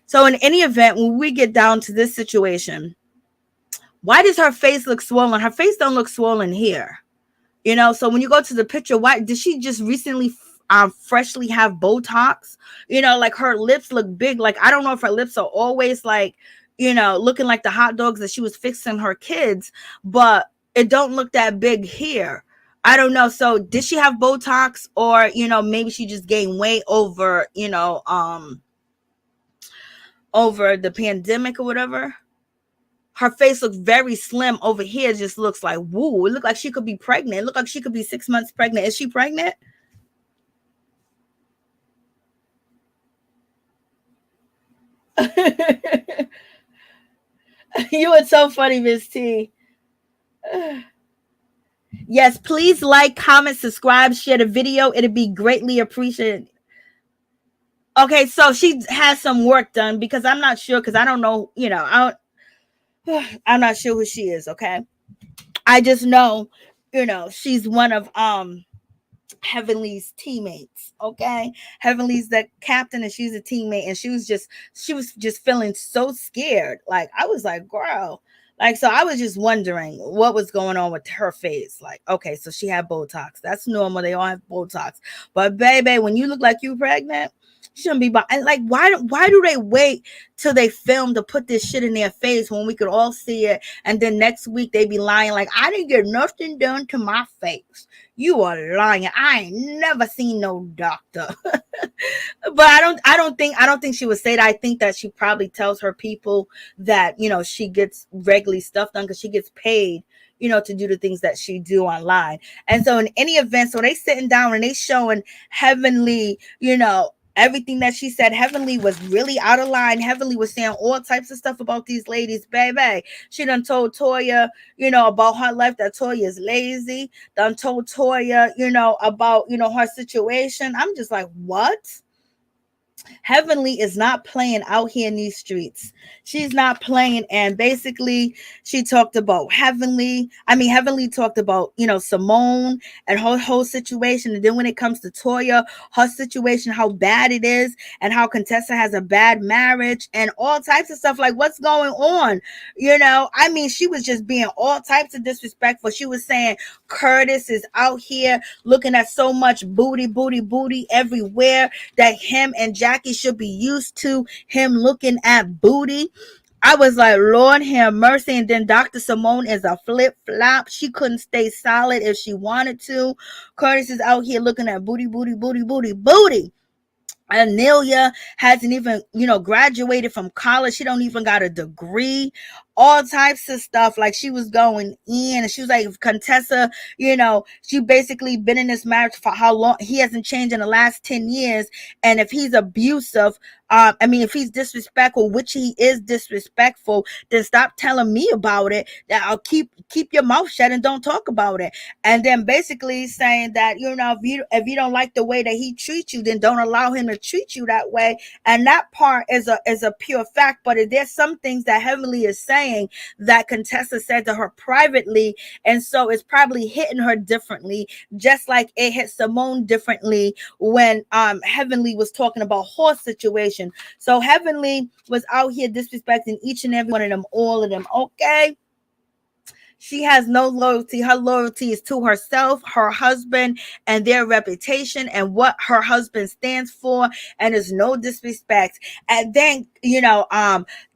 So in any event, when we get down to this situation, why does her face look swollen? Her face don't look swollen here. You know, so when you go to the picture, why did she just recently freshly have Botox? You know, like, her lips look big. Like, I don't know if her lips are always like, you know, looking like the hot dogs that she was fixing her kids, but it don't look that big here. I don't know. So did she have Botox, or, you know, maybe she just gained weight over, you know, over the pandemic or whatever? Her face looks very slim over here. Just looks like, woo. It looked like she could be pregnant. It looked like she could be 6 months pregnant. Is she pregnant? You are so funny, Miss T. Yes, please like, comment, subscribe, share the video. It'd be greatly appreciated. Okay, so she has some work done, because I'm not sure, because I don't know, you know, I'm not sure who she is. Okay, I just know, you know, she's one of Heavenly's teammates. Okay, Heavenly's the captain and she's a teammate, and she was just feeling so scared. Like, I was like, girl, like, so I was just wondering what was going on with her face. Like, okay, so she had Botox. That's normal. They all have Botox. But baby, when you look like you pregnant, you shouldn't be. And like, why do they wait till they film to put this shit in their face when we could all see it? And then next week they be lying like, I didn't get nothing done to my face. You are lying. I ain't never seen no doctor. But I don't think she would say that. I think that she probably tells her people that, you know, she gets regularly stuff done because she gets paid, you know, to do the things that she do online. And so in any event, so they sitting down and they showing Heavenly, you know, everything that she said. Heavenly was really out of line. Heavenly was saying all types of stuff about these ladies, baby. She done told Toya, you know, about her life, that Toya is lazy. Done told Toya, you know, about, you know, her situation. I'm just like, what? Heavenly is not playing out here in these streets. She's not playing. And basically, she talked about Heavenly talked about, Simone and her whole situation. And then when it comes to Toya, her situation, how bad it is, and how Contessa has a bad marriage and all types of stuff. Like, what's going on? She was just being all types of disrespectful. She was saying Curtis is out here looking at so much booty, booty, booty everywhere that him and Jackie should be used to him looking at booty. I was like, Lord have mercy. And then Dr. Simone is a flip flop. She couldn't stay solid if she wanted to. Curtis is out here looking at booty, booty, booty, booty, booty. Anelia hasn't even, graduated from college. She don't even got a degree. All types of stuff. Like, she was going in, and she was like, Contessa, she basically been in this marriage for how long? He hasn't changed in the last 10 years. And if he's abusive, if he's disrespectful, which he is disrespectful, then stop telling me about it. That I'll keep your mouth shut and don't talk about it. And then basically saying that, if you don't like the way that he treats you, then don't allow him to treat you that way. And that part is a pure fact. But there's some things that Heavenly is saying that Contessa said to her privately, and so it's probably hitting her differently, just like it hit Simone differently when Heavenly was talking about her situation. So Heavenly was out here disrespecting each and every one of them, all of them. Okay. She has no loyalty. Her loyalty is to herself, her husband, and their reputation and what her husband stands for. And there's no disrespect. And then,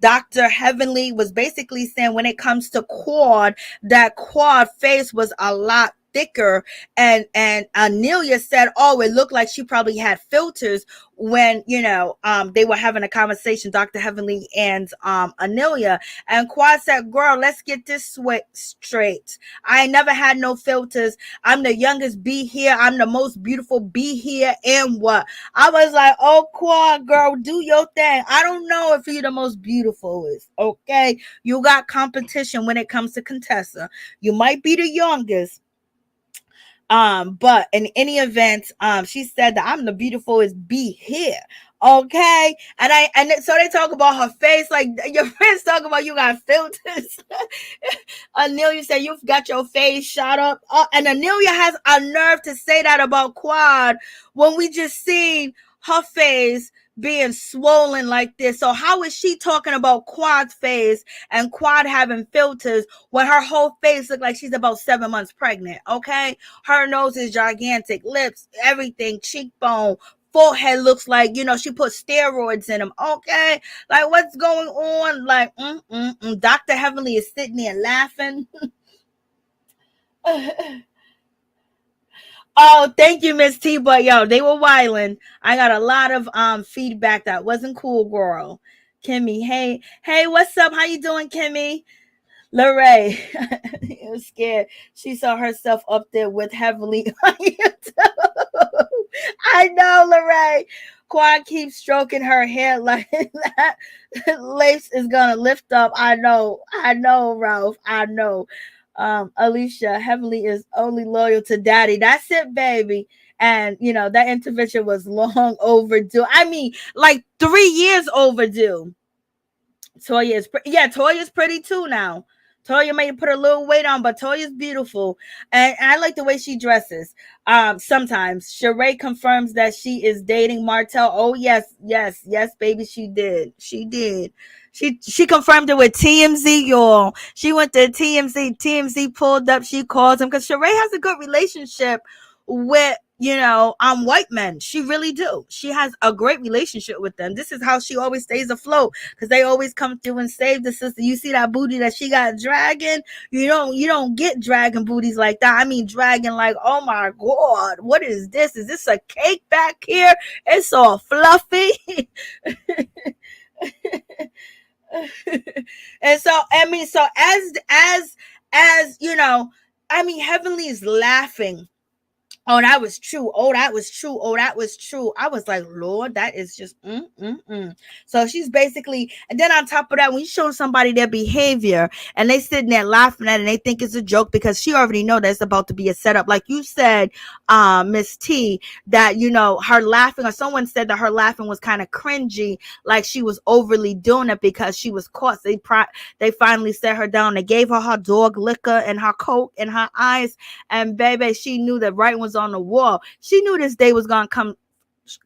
Dr. Heavenly was basically saying when it comes to Quad, that Quad face was a lot thicker, and Anelia said, oh, it looked like she probably had filters when they were having a conversation, Dr. Heavenly and Anelia. And Quad said, girl, let's get this straight. I never had no filters. I'm the youngest B here. I'm the most beautiful B here. And what? I was like, oh, Quad, girl, do your thing. I don't know if you're the most beautiful is, okay? You got competition when it comes to Contessa. You might be the youngest, but in any event, she said that I'm the beautifulest bee here. Okay. And so they talk about her face, like your friends talk about you got filters. Anelia said you've got your face shot up. And Anelia has a nerve to say that about Quad when we just seen her face being swollen like this. So how is she talking about Quad's face and Quad having filters when her whole face looked like she's about 7 months pregnant? Okay. Her nose is gigantic, lips, everything, cheekbone, forehead looks like, she put steroids in them. Okay. Like, what's going on? Like, Dr. Heavenly is sitting there laughing. Oh, thank you, Miss T. But yo, they were wilding. I got a lot of feedback that wasn't cool, girl. Kimmy, hey, what's up? How you doing, Kimmy? Lorraine, I was scared. She saw herself up there with Heavenly on YouTube. I know, Lorraine. Quad keeps stroking her hair like that. Lace is gonna lift up. I know, Ralph. I know. Alicia, Heavenly is only loyal to daddy. That's it, baby. And that intervention was long overdue. I mean, like 3 years overdue. Toya is Toya's pretty too now. Toya may put a little weight on, but Toya's beautiful. And I like the way she dresses. Sometimes Sheree confirms that she is dating Martell. Oh, yes, baby, she did. She confirmed it with TMZ, y'all. She went to TMZ. TMZ pulled up. She called him because Sheree has a good relationship with white men. She really do. She has a great relationship with them. This is how she always stays afloat, because they always come through and save the sister. You see that booty that she got dragging? You don't get dragging booties like that. I mean, dragging like, oh my God, what is this? Is this a cake back here? It's all fluffy. And so as Heavenly is laughing Oh, that was true. Oh, that was true. Oh, that was true. I was like, Lord, that is just So she's basically, and then on top of that, when you show somebody their behavior and they sitting there laughing at it and they think it's a joke because she already know that's about to be a setup. Like you said, Miss T, that her laughing, or someone said that her laughing was kind of cringy, like she was overly doing it because she was caught. They finally set her down. They gave her dog liquor and her coke in her eyes, and baby, she knew that writing was on the wall. She knew this day was gonna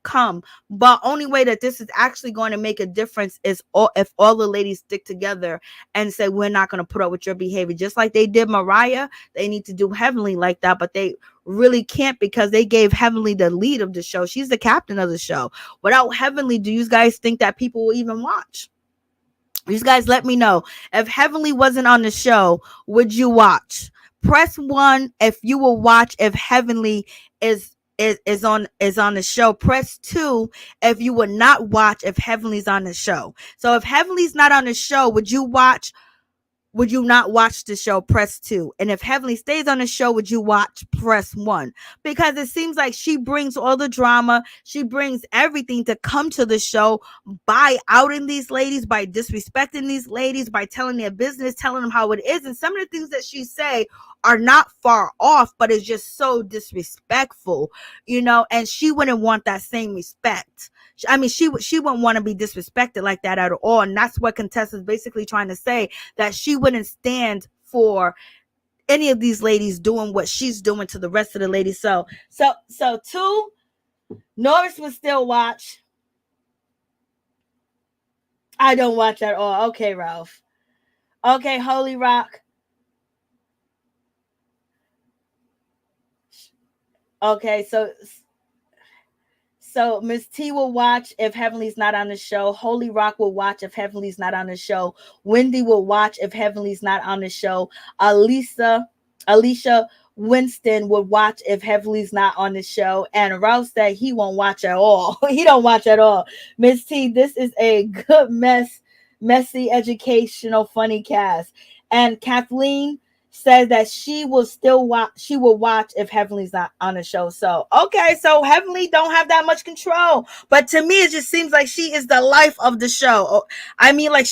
come, but only way that this is actually going to make a difference is if all the ladies stick together and say, we're not going to put up with your behavior, just like they did Mariah. They need to do Heavenly like that, but they really can't, because they gave Heavenly the lead of the show. She's the captain of the show. Without Heavenly, do you guys think that people will even watch? You guys let me know. If Heavenly wasn't on the show, would you watch? Press 1 if you will watch if Heavenly is on the show. Press 2 if you would not watch if Heavenly's on the show. So if Heavenly's not on the show, would you watch? Would you not watch the show? Press 2. And if Heavenly stays on the show, would you watch? Press 1. Because it seems like she brings all the drama. She brings everything to come to the show by outing these ladies, by disrespecting these ladies, by telling their business, telling them how it is. And some of the things that she say are not far off, but it's just so disrespectful, and she wouldn't want that same respect. I mean, she wouldn't want to be disrespected like that at all. And that's what Contessa's basically trying to say, that she wouldn't stand for any of these ladies doing what she's doing to the rest of the ladies. So 2, Norris would still watch. I don't watch at all. Okay, Ralph. Okay, Holy Rock. Okay, so Miss T will watch if Heavenly's not on the show. Holy Rock will watch if Heavenly's not on the show. Wendy will watch if Heavenly's not on the show. Alicia Winston would watch if Heavenly's not on the show. And Ralph said he won't watch at all. He don't watch at all. Miss T, this is a good messy, educational, funny cast. And Kathleen says that she will still watch. She will watch if Heavenly's not on the show. So okay, so Heavenly don't have that much control, but to me it just seems like she is the life of the show. I mean, like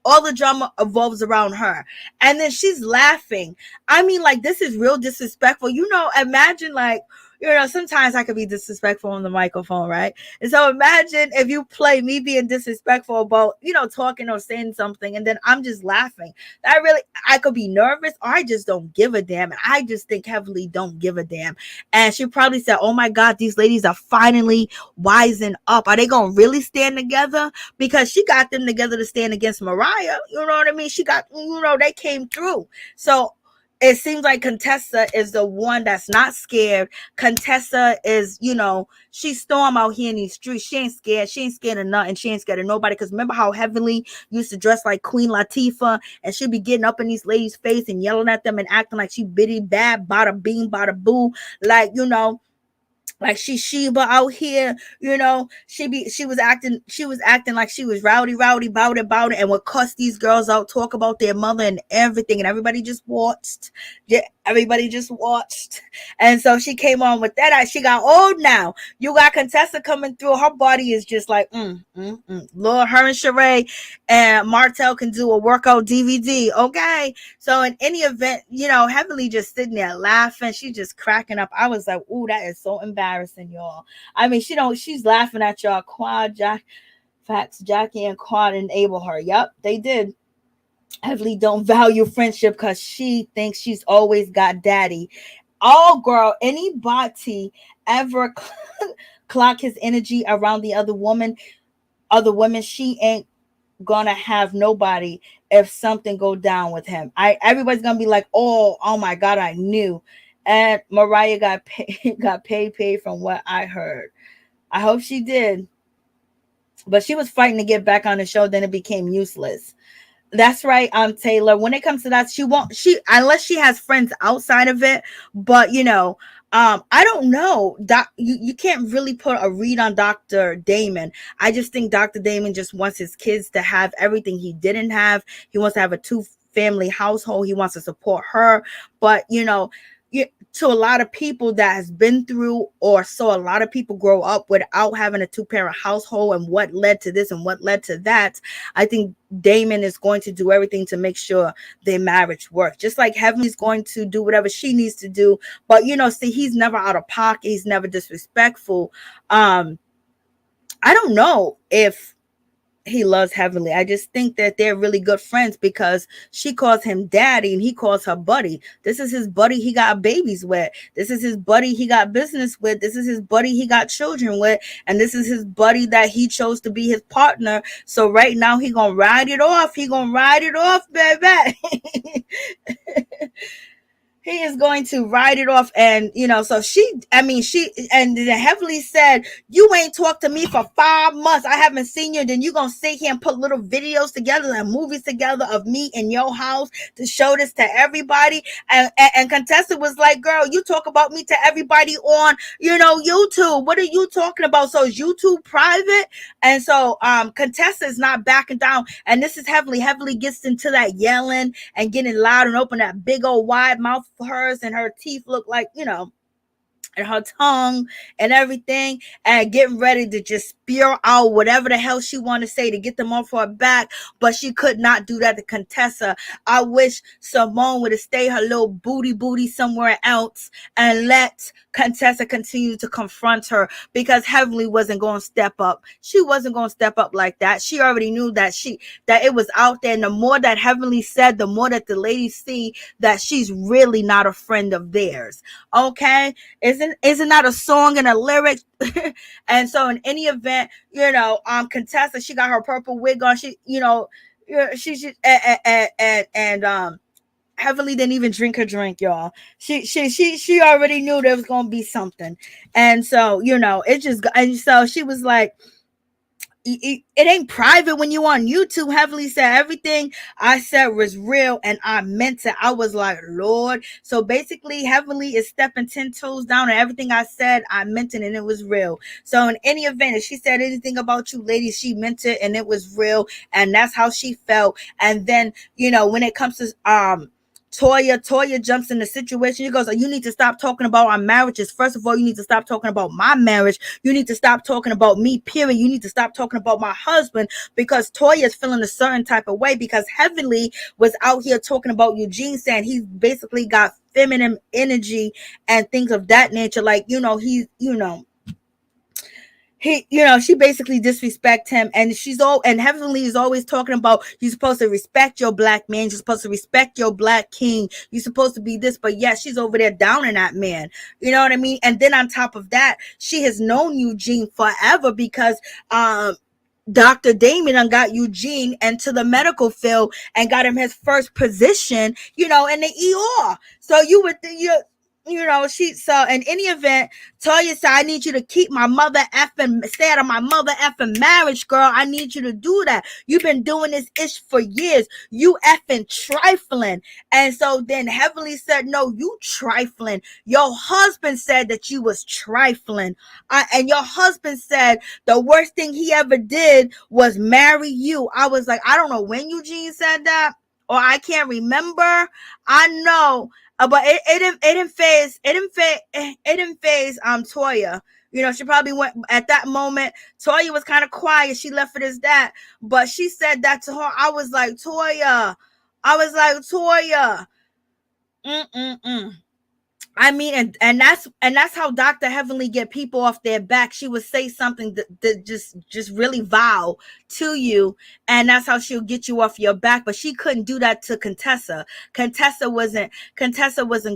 all the drama evolves around her, and then she's laughing. I mean, like, this is real disrespectful. Imagine, like, sometimes I could be disrespectful on the microphone, right? And so imagine if you play me being disrespectful about, talking or saying something, and then I'm just laughing. I could be nervous, or I just don't give a damn. And I just think Heavenly don't give a damn. And she probably said, oh my God, these ladies are finally wising up. Are they going to really stand together? Because she got them together to stand against Mariah. You know what I mean? She got, they came through. So it seems like Contessa is the one that's not scared. Contessa is, she storm out here in these streets. She ain't scared. She ain't scared of nothing. She ain't scared of nobody. Because remember how Heavenly used to dress like Queen Latifah, and she'd be getting up in these ladies' face and yelling at them and acting like she bitty bad, bada bing, bada boo. Like, like she's Sheba out here, she was acting like she was rowdy about it, and would cuss these girls out, talk about their mother and everything, and everybody just watched. Yeah, everybody just watched. And so she came on with that. She got old now. You got Contessa coming through. Her body is just like, Lord, her and Sheree and Martell can do a workout DVD. Okay. So in any event, Heavenly just sitting there laughing. She just cracking up. I was like, ooh, that is so embarrassing, y'all. I mean, she's laughing at y'all. Jackie and Quad enable her. Yep, they did. Heavenly don't value friendship because she thinks she's always got daddy. Oh, girl, anybody ever clock his energy around the other women, she ain't gonna have nobody if something go down with him. Everybody's gonna be like, oh my God, I knew. And Mariah got paid from what I heard. I hope she did. But she was fighting to get back on the show, then it became useless. That's right, Taylor. When it comes to that, unless she has friends outside of it. But I don't know. You can't really put a read on Dr. Damon. I just think Dr. Damon just wants his kids to have everything he didn't have. He wants to have a 2-family household. He wants to support her. But to a lot of people that has been through or saw a lot of people grow up without having a two-parent household and what led to this and what led to that, I think Damon is going to do everything to make sure their marriage works. Just like Heavenly's going to do whatever she needs to do. But, see, he's never out of pocket. He's never disrespectful. I don't know if he loves Heavenly. I just think that they're really good friends because she calls him daddy and he calls her buddy. This is his buddy he got babies with. This is his buddy he got business with. This is his buddy he got children with. And this is his buddy that he chose to be his partner. So right now he gonna ride it off. He gonna ride it off, baby. He is going to ride it off. And, so she, and then Heavenly said, you ain't talked to me for 5 months. I haven't seen you. And then you going to sit here and put little videos together and movies together of me in your house to show this to everybody. And Contessa was like, girl, you talk about me to everybody on, YouTube. What are you talking about? So is YouTube private? And so, Contessa is not backing down. And this is Heavenly. Heavenly gets into that yelling and getting loud and open that big old wide mouth for hers, and her teeth look like, and her tongue and everything, and getting ready to just spew out whatever the hell she want to say to get them off her back. But she could not do that to Contessa. I wish Simone would have stayed her little booty somewhere else and let Contessa continue to confront her, because Heavenly wasn't going to step up. She wasn't going to step up like that. She already knew that it was out there. And the more that Heavenly said, the more that the ladies see that she's really not a friend of theirs. Okay? Isn't that a song and a lyric? And so in any event, Contessa, she got her purple wig on. She, she and Heavenly didn't even drink her drink, y'all. She already knew there was gonna be something. And so, and so she was like, it ain't private when you on YouTube. Heavenly said everything I said was real and I meant it. I was like, Lord. So basically, Heavenly is stepping 10 toes down, and everything I said, I meant it and it was real. So in any event, if she said anything about you ladies, she meant it and it was real, and that's how she felt. And then, when it comes to Toya jumps in the situation. She goes, you need to stop talking about our marriages. First of all, you need to stop talking about my marriage. You need to stop talking about me, period. You need to stop talking about my husband, because Toya is feeling a certain type of way because Heavenly was out here talking about Eugene, saying he's basically got feminine energy and things of that nature. Like, he's, she basically disrespect him, and and Heavenly is always talking about, you're supposed to respect your black man, you're supposed to respect your black king, you're supposed to be this, but yeah, she's over there downing that man. You know what I mean? And then on top of that, she has known Eugene forever because Dr. Damon got Eugene into the medical field and got him his first position, in the ER. So you would think so in any event, Toya said, I need you to keep my mother effing, stay out of my mother effing marriage, girl. I need you to do that. You've been doing this ish for years. You effing trifling. And so then Heavenly said, no, you trifling. Your husband said that you was trifling. And your husband said the worst thing he ever did was marry you. I was like, I don't know when Eugene said that, or I can't remember. I know. But it didn't phase Toya. She probably went at that moment. Toya was kind of quiet. She left it as that. But she said that to her. I was like, Toya. I mean, and that's how Dr. Heavenly get people off their back. She would say something that just really vile to you, and that's how she'll get you off your back. But she couldn't do that to Contessa. Contessa wasn't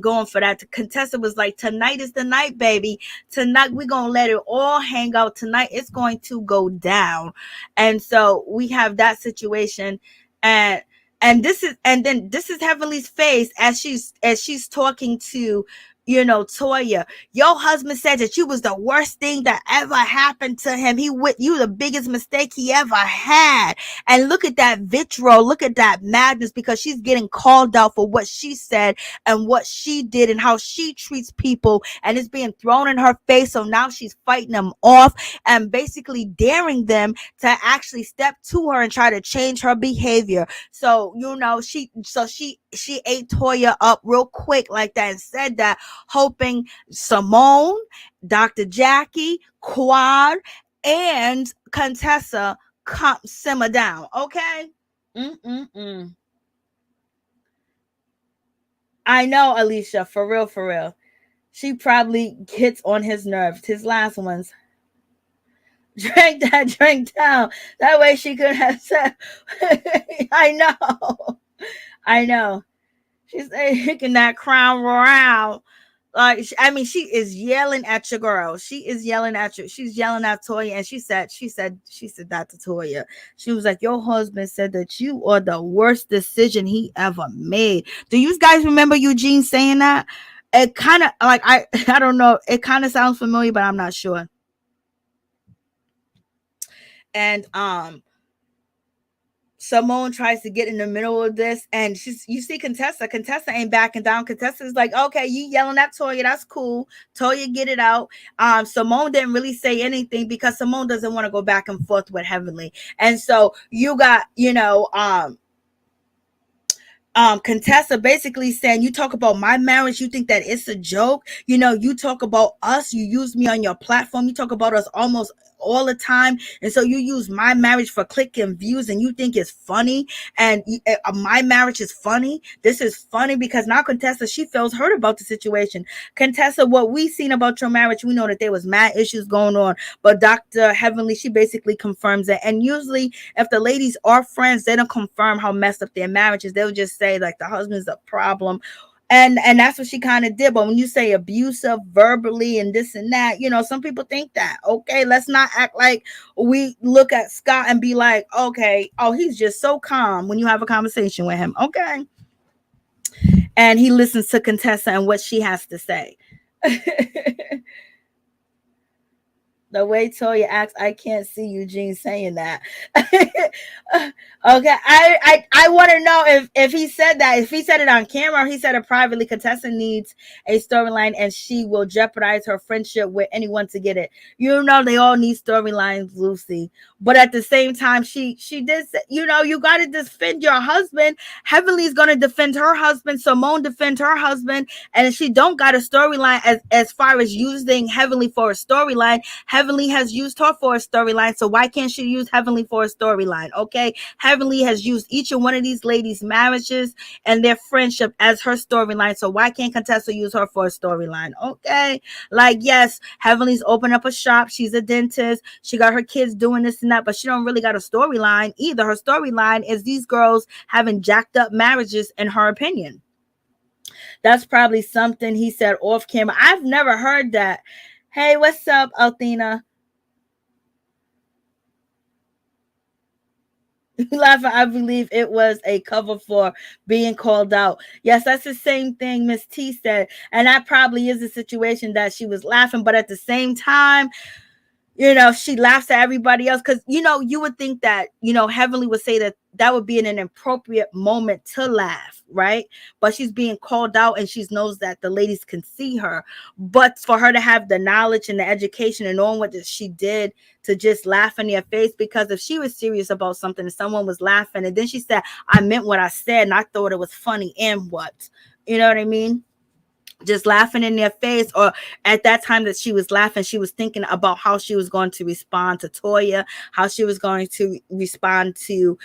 going for that. Contessa was like, tonight is the night, baby. Tonight we're gonna let it all hang out. Tonight it's going to go down. And so we have that situation, and this is Heavenly's face as she's talking to Toya. Your husband said that you was the worst thing that ever happened to him. He with you the biggest mistake he ever had. And look at that vitriol, look at that madness, because she's getting called out for what she said and what she did and how she treats people, and it's being thrown in her face. So now she's fighting them off and basically daring them to actually step to her and try to change her behavior. So she ate Toya up real quick like that and said that, hoping Simone, Dr. Jackie, Quad, and Contessa simmer down. Okay. I know, Alicia, for real, for real. She probably gets on his nerves. His last ones. Drink that drink down. That way she could have said, I know. I know. She's making that crown roar out. Like, I mean, she is yelling at your girl. She is yelling at you. She's yelling at Toya, and she said that to Toya. She was like, your husband said that you are the worst decision he ever made. Do you guys remember Eugene saying that? It kind of like I don't know. It kind of sounds familiar, but I'm not sure. And Simone tries to get in the middle of this, and you see Contessa ain't backing down. Contessa is like, okay, you yelling at Toya, that's cool. Toya, get it out. Simone didn't really say anything because Simone doesn't want to go back and forth with Heavenly. And so you got, Contessa basically saying, you talk about my marriage, you think that it's a joke. You talk about us, you use me on your platform, you talk about us almost all the time, and so you use my marriage for click and views, and you think it's funny, and my marriage is funny. This is funny because now Contessa, she feels hurt about the situation. Contessa, what we seen about your marriage, we know that there was mad issues going on, but Dr. Heavenly, she basically confirms it. And usually if the ladies are friends, they don't confirm how messed up their marriage is. They'll just say like the husband's a problem. And that's what she kind of did. But when you say abusive verbally and this and that, some people think that. Okay, let's not act like we look at Scott and be like, okay, oh, he's just so calm when you have a conversation with him. Okay. And he listens to Contessa and what she has to say. The way Toya acts, I can't see Eugene saying that. Okay, I want to know if he said that, if he said it on camera or he said it privately. Contessa needs a storyline, and she will jeopardize her friendship with anyone to get it. They all need storylines, Lucy. But at the same time, she did say, you got to defend your husband. Heavenly's going to defend her husband. Simone defend her husband. And if she don't got a storyline as far as using Heavenly for a storyline, Heavenly has used her for a storyline, so why can't she use Heavenly for a storyline? Okay, Heavenly has used each and one of these ladies' marriages and their friendship as her storyline, so why can't Contessa use her for a storyline? Okay, like, yes, Heavenly's opened up a shop, she's a dentist, she got her kids doing this and that, but she don't really got a storyline either. Her storyline is these girls having jacked up marriages, in her opinion. That's probably something he said off camera. I've never heard that. Hey, what's up, Althena? Laughing, I believe it was a cover for being called out. Yes, that's the same thing Miss T said. And that probably is a situation that she was laughing, but at the same time, she laughs at everybody else because, you would think that, Heavenly would say that would be in an appropriate moment to laugh, right? But she's being called out and she knows that the ladies can see her. But for her to have the knowledge and the education and knowing what she did to just laugh in their face, because if she was serious about something and someone was laughing and then she said, I meant what I said and I thought it was funny, and what? You know what I mean? Just laughing in their face, or at that time that she was laughing, she was thinking about how she was going to respond to Toya, how she was going to respond to,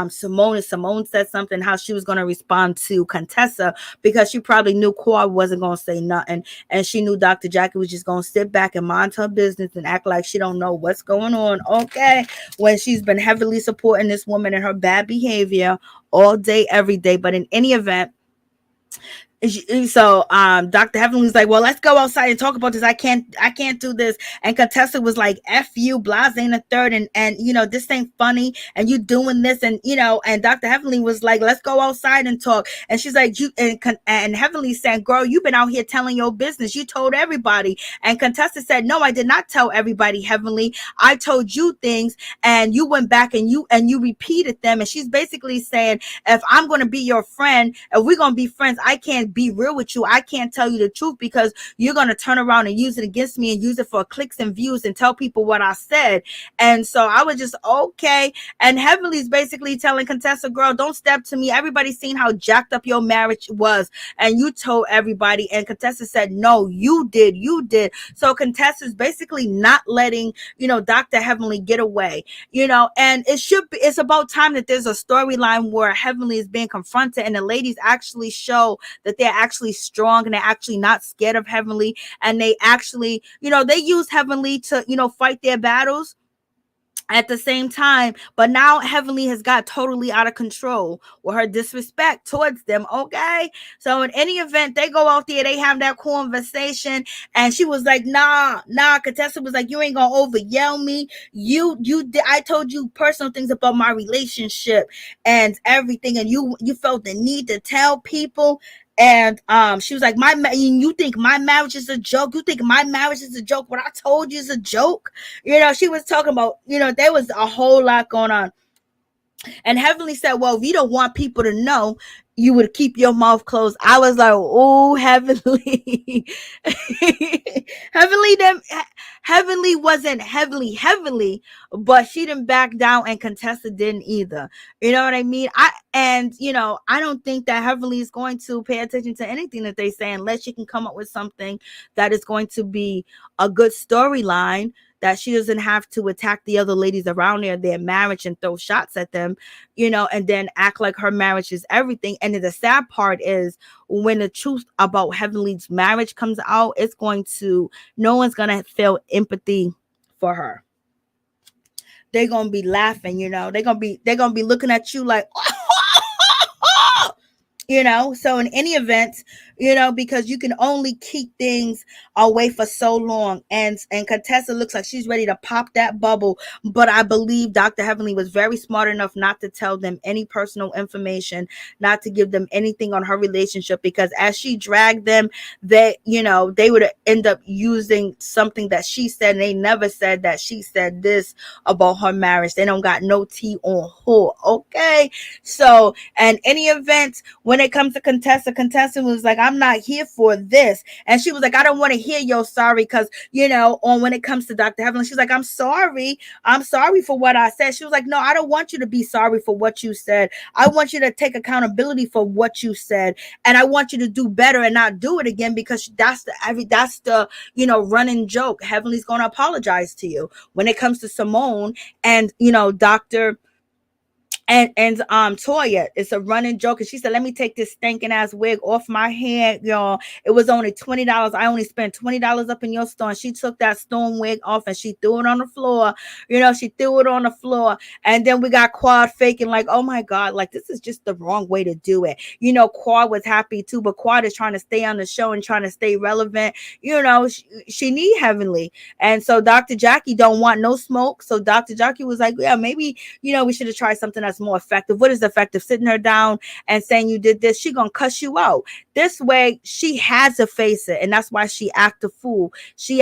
Simone. If Simone said something, how she was going to respond to Contessa, because she probably knew Quad wasn't going to say nothing, and she knew Dr. Jackie was just going to sit back and mind her business and act like she don't know what's going on. Okay, when she's been heavily supporting this woman and her bad behavior all day, every day. But in any event, so Dr. Heavenly's like, well, let's go outside and talk about this. I can't do this. And Contessa was like, F you, blase in the third, and this ain't funny, and you doing this, and and Dr. Heavenly was like, let's go outside and talk. And she's like, and Heavenly said, girl, you've been out here telling your business. You told everybody. And Contessa said, no, I did not tell everybody, Heavenly. I told you things, and you went back and you repeated them. And she's basically saying, if I'm going to be your friend, if we're going to be friends, I can't be real with you. I can't tell you the truth because you're going to turn around and use it against me and use it for clicks and views and tell people what I said. And so I was just, okay. And Heavenly's basically telling Contessa, girl, don't step to me. Everybody's seen how jacked up your marriage was. And you told everybody. And Contessa said, no, you did. So Contessa's basically not letting, Dr. Heavenly get away, and it's about time that there's a storyline where Heavenly is being confronted and the ladies actually show that they're actually strong and they're actually not scared of Heavenly. And they actually, they use Heavenly to, fight their battles at the same time. But now Heavenly has got totally out of control with her disrespect towards them. Okay. So in any event, they go out there, they have that conversation, and she was like, nah. Contessa was like, you ain't gonna over yell me. I told you personal things about my relationship and everything, and you felt the need to tell people. And she was like, you think my marriage is a joke? You think my marriage is a joke? What I told you is a joke? She was talking about, there was a whole lot going on. And Heavenly said, well, if you don't want people to know, you would keep your mouth closed. I was like, oh, Heavenly. Heavenly wasn't heavenly, but she didn't back down, and Contessa didn't either. You know what I mean? I don't think that Heavenly is going to pay attention to anything that they say unless she can come up with something that is going to be a good storyline, that she doesn't have to attack the other ladies around their marriage and throw shots at them, and then act like her marriage is everything. And then the sad part is when the truth about Heavenly's marriage comes out, no one's going to feel empathy for her. They're going to be laughing, they're going to be looking at you like, so in any event, because you can only keep things away for so long. And Contessa looks like she's ready to pop that bubble. But I believe Dr. Heavenly was very smart enough not to tell them any personal information, not to give them anything on her relationship, because as she dragged them, they would end up using something that she said. And they never said that she said this about her marriage. They don't got no tea on her. Okay. So, in any event, when it comes to Contessa was like, I'm not here for this. And she was like, I don't want to hear your sorry, because when it comes to Dr. Heavenly, she's like, I'm sorry for what I said. She was like, no, I don't want you to be sorry for what you said. I want you to take accountability for what you said, and I want you to do better and not do it again, because that's the running joke. Heavenly's going to apologize to you. When it comes to Simone and Dr. And Toya, it's a running joke. And she said, let me take this stinking ass wig off my head, y'all. It was only $20. I only spent $20 up in your store. And she took that storm wig off and she threw it on the floor. She threw it on the floor. And then we got Quad faking like, oh my God, like this is just the wrong way to do it. Quad was happy too, but Quad is trying to stay on the show and trying to stay relevant. She need Heavenly. And so Dr. Jackie don't want no smoke. So Dr. Jackie was like, yeah, maybe, we should have tried something that's more effective. What is effective? Sitting her down and saying you did this, she gonna cuss you out. This way she has to face it, and that's why she act a fool. She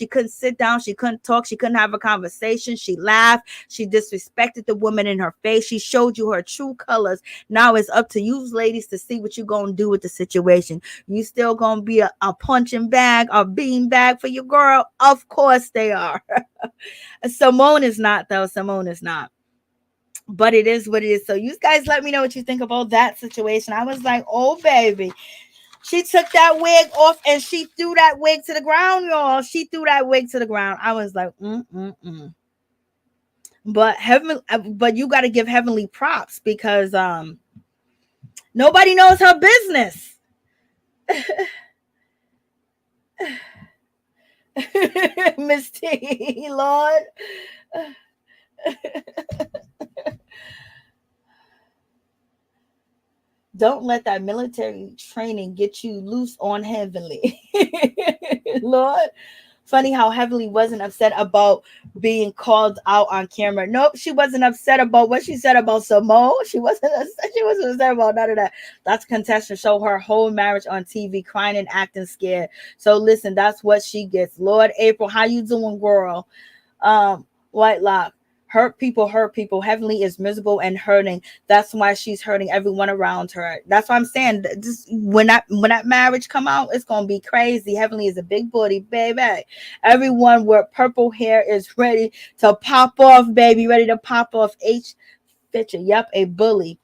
couldn't sit down, she couldn't talk, she couldn't have a conversation. She laughed, she disrespected the woman in her face, she showed you her true colors. Now it's up to you ladies to see what you gonna do with the situation. You still gonna be a punching bag, a bean bag for your girl? Of course they are. Simone is not, though. Simone is not. But it is what it is. So you guys let me know what you think about that situation. I was like, oh, baby. She took that wig off and she threw that wig to the ground, y'all. She threw that wig to the ground. I was like, But you got to give Heavenly props, because nobody knows her business. Miss T, Lord. Don't let that military training get you loose on Heavenly. Lord. Funny how Heavenly wasn't upset about being called out on camera. Nope, she wasn't upset about what she said about Simone. She wasn't upset about none of that. That's Contessa show her whole marriage on TV, crying and acting scared. So listen, that's what she gets. Lord April, how you doing, girl? White Lock. Hurt people hurt people. Heavenly is miserable and hurting. That's why she's hurting everyone around her. That's why I'm saying this, when that marriage come out, it's gonna be crazy. Heavenly is a big booty, baby. Everyone with purple hair is ready to pop off, baby. Ready to pop off. H. Fisher, yep, a bully.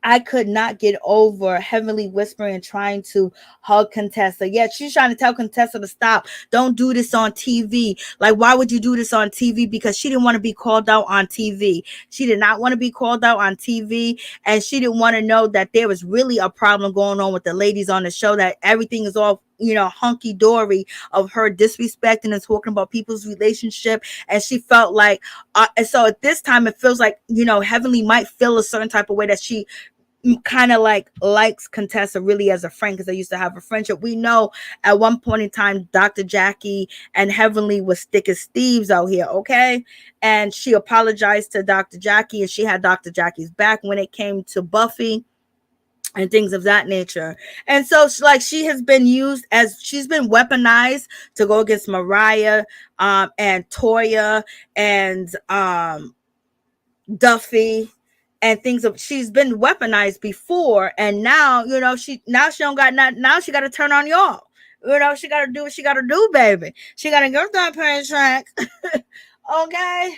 I could not get over Heavenly whispering and trying to hug Contessa. Yeah, she's trying to tell Contessa to stop. Don't do this on TV. Like, why would you do this on TV? Because she didn't want to be called out on TV. She did not want to be called out on TV. And she didn't want to know that there was really a problem going on with the ladies on the show, that everything is all, hunky dory of her disrespecting and talking about people's relationship. And she felt like, and so at this time, it feels like, Heavenly might feel a certain type of way, that she kind of like likes Contessa really as a friend, because they used to have a friendship. We know at one point in time Dr. Jackie and Heavenly was thick as thieves out here, okay? And she apologized to Dr. Jackie, and she had Dr. Jackie's back when it came to Buffy and things of that nature. And so she has been used as, she's been weaponized to go against Mariah and Toya and Duffy and things of, she's been weaponized before, and now she don't got nothing. Now she got to turn on y'all. She got to do what she got to do, baby. She got to go through that track. Okay.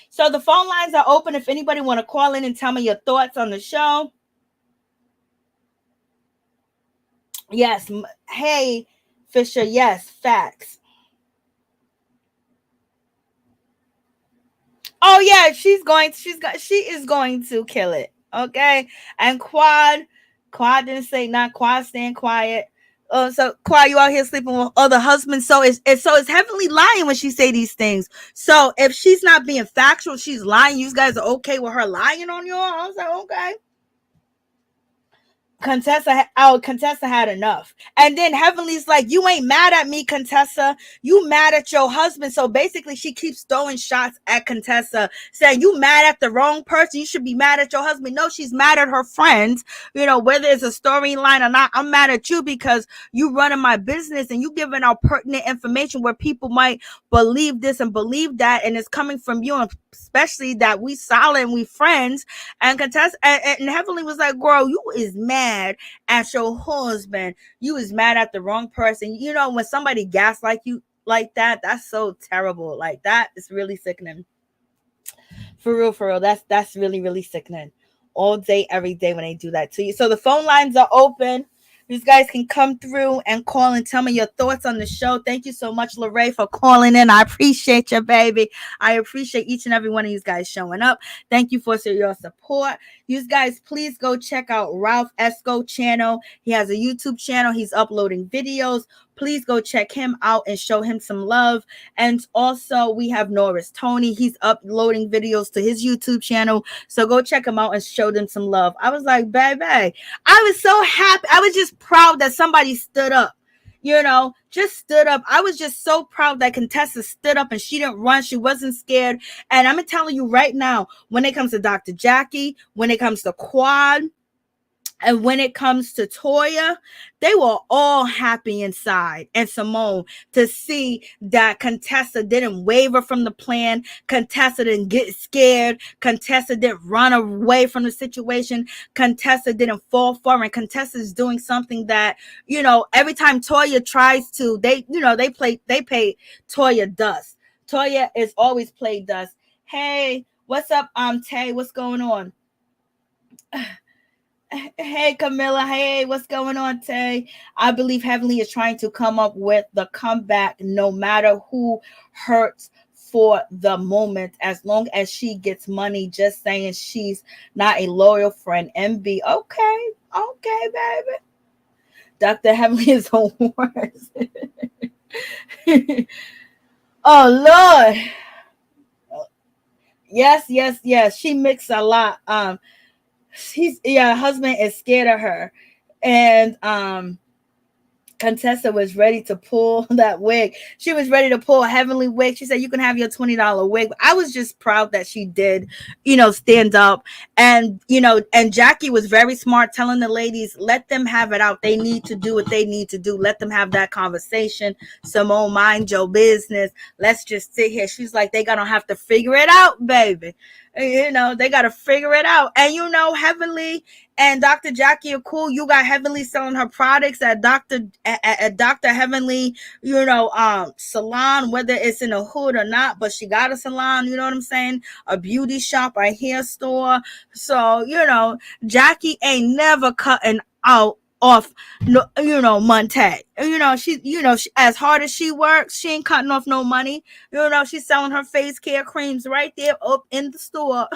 So the phone lines are open if anybody want to call in and tell me your thoughts on the show. Yes. Hey, Fisher. Yes, facts. Oh yeah, she is going to kill it. Okay. And Quad didn't say not. Quad staying quiet. So Quad, you out here sleeping with other husbands. So it's Heavenly lying when she say these things. So if she's not being factual, she's lying. You guys are okay with her lying on you all? I was like, okay. Contessa had enough. And then Heavenly's like, you ain't mad at me, Contessa. You mad at your husband. So basically she keeps throwing shots at Contessa, saying, you mad at the wrong person. You should be mad at your husband. No, she's mad at her friends. Whether it's a storyline or not, I'm mad at you because you running my business and you giving out pertinent information where people might believe this and believe that, and it's coming from you, and especially that we solid and we friends. And Contessa and Heavenly was like, girl, you is mad at your husband. You is mad at the wrong person. When somebody gaslight you like that, that's so terrible. Like, that is really sickening. For real, that's really, really sickening. All day, every day when they do that to you. So the phone lines are open. These guys can come through and call and tell me your thoughts on the show. Thank you so much, Lorraine, for calling in. I appreciate you, baby. I appreciate each and every one of you guys showing up. Thank you for your support. You guys, please go check out Ralph Esco channel. He has a YouTube channel. He's uploading videos. Please go check him out and show him some love. And also, we have Norris Tony. He's uploading videos to his YouTube channel. So go check him out and show them some love. I was like, baby, I was so happy. I was just proud that somebody stood up. Just stood up. I was just so proud that Contessa stood up and she didn't run. She wasn't scared. And I'm telling you right now, when it comes to Dr. Jackie, when it comes to Quad, and when it comes to Toya, they were all happy inside, and Simone, to see that Contessa didn't waver from the plan. Contessa didn't get scared. Contessa didn't run away from the situation. Contessa didn't fall for it. And Contessa is doing something that, every time Toya tries to, they pay Toya dust. Toya is always played dust. Hey, what's up, Tay? What's going on? Hey, Camilla. Hey, what's going on, Tay? I believe Heavenly is trying to come up with the comeback no matter who hurts for the moment, as long as she gets money. Just saying, she's not a loyal friend. MB. Okay, baby. Dr. Heavenly is the worst. Oh, Lord. Yes. She mixed a lot. Husband is scared of her, and Contessa was ready to pull that wig. She was ready to pull a heavenly wig. She said, "You can have your $20 wig." I was just proud that she did, stand up. And, and Jackie was very smart, telling the ladies, let them have it out. They need to do what they need to do. Let them have that conversation. Simone, mind your business. Let's just sit here. She's like, they gonna have to figure it out, baby. They got to figure it out. And, Heavenly and Dr. Jackie are cool. You got Heavenly selling her products at Dr. Heavenly, salon, whether it's in a hood or not, but she got a salon, you know what I'm saying? A beauty shop, a hair store. So, Jackie ain't never cutting out off, Monte. She, as hard as she works, she ain't cutting off no money. She's selling her face care creams right there up in the store.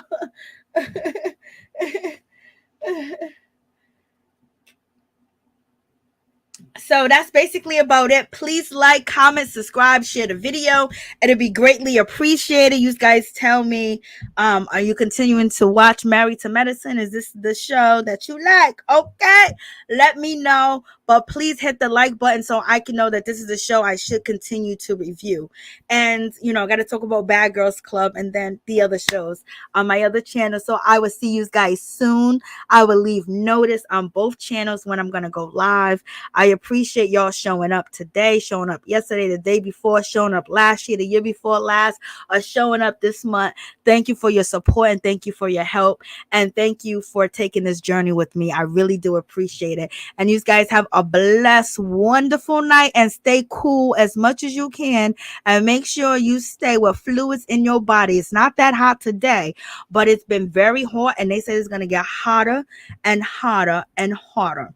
So that's basically about it. Please like, comment, subscribe, share the video. It'll be greatly appreciated. You guys tell me, are you continuing to watch Married to Medicine? Is this the show that you like? Okay, let me know. But please hit the like button so I can know that this is a show I should continue to review. And, I got to talk about Bad Girls Club and then the other shows on my other channel. So I will see you guys soon. I will leave notice on both channels when I'm going to go live. I appreciate y'all showing up today, showing up yesterday, the day before, showing up last year, the year before last, or showing up this month. Thank you for your support and thank you for your help. And thank you for taking this journey with me. I really do appreciate it. And you guys have a blessed, wonderful night and stay cool as much as you can. And make sure you stay with fluids in your body. It's not that hot today, but it's been very hot. And they say it's going to get hotter and hotter and hotter.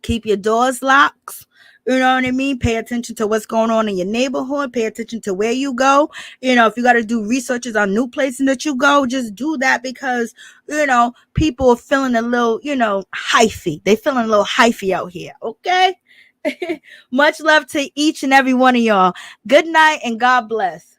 Keep your doors locked. You know what I mean? Pay attention to what's going on in your neighborhood. Pay attention to where you go. If you got to do researches on new places that you go, just do that because, people are feeling a little, hyphy. They feeling a little hyphy out here. Okay? Much love to each and every one of y'all. Good night and God bless.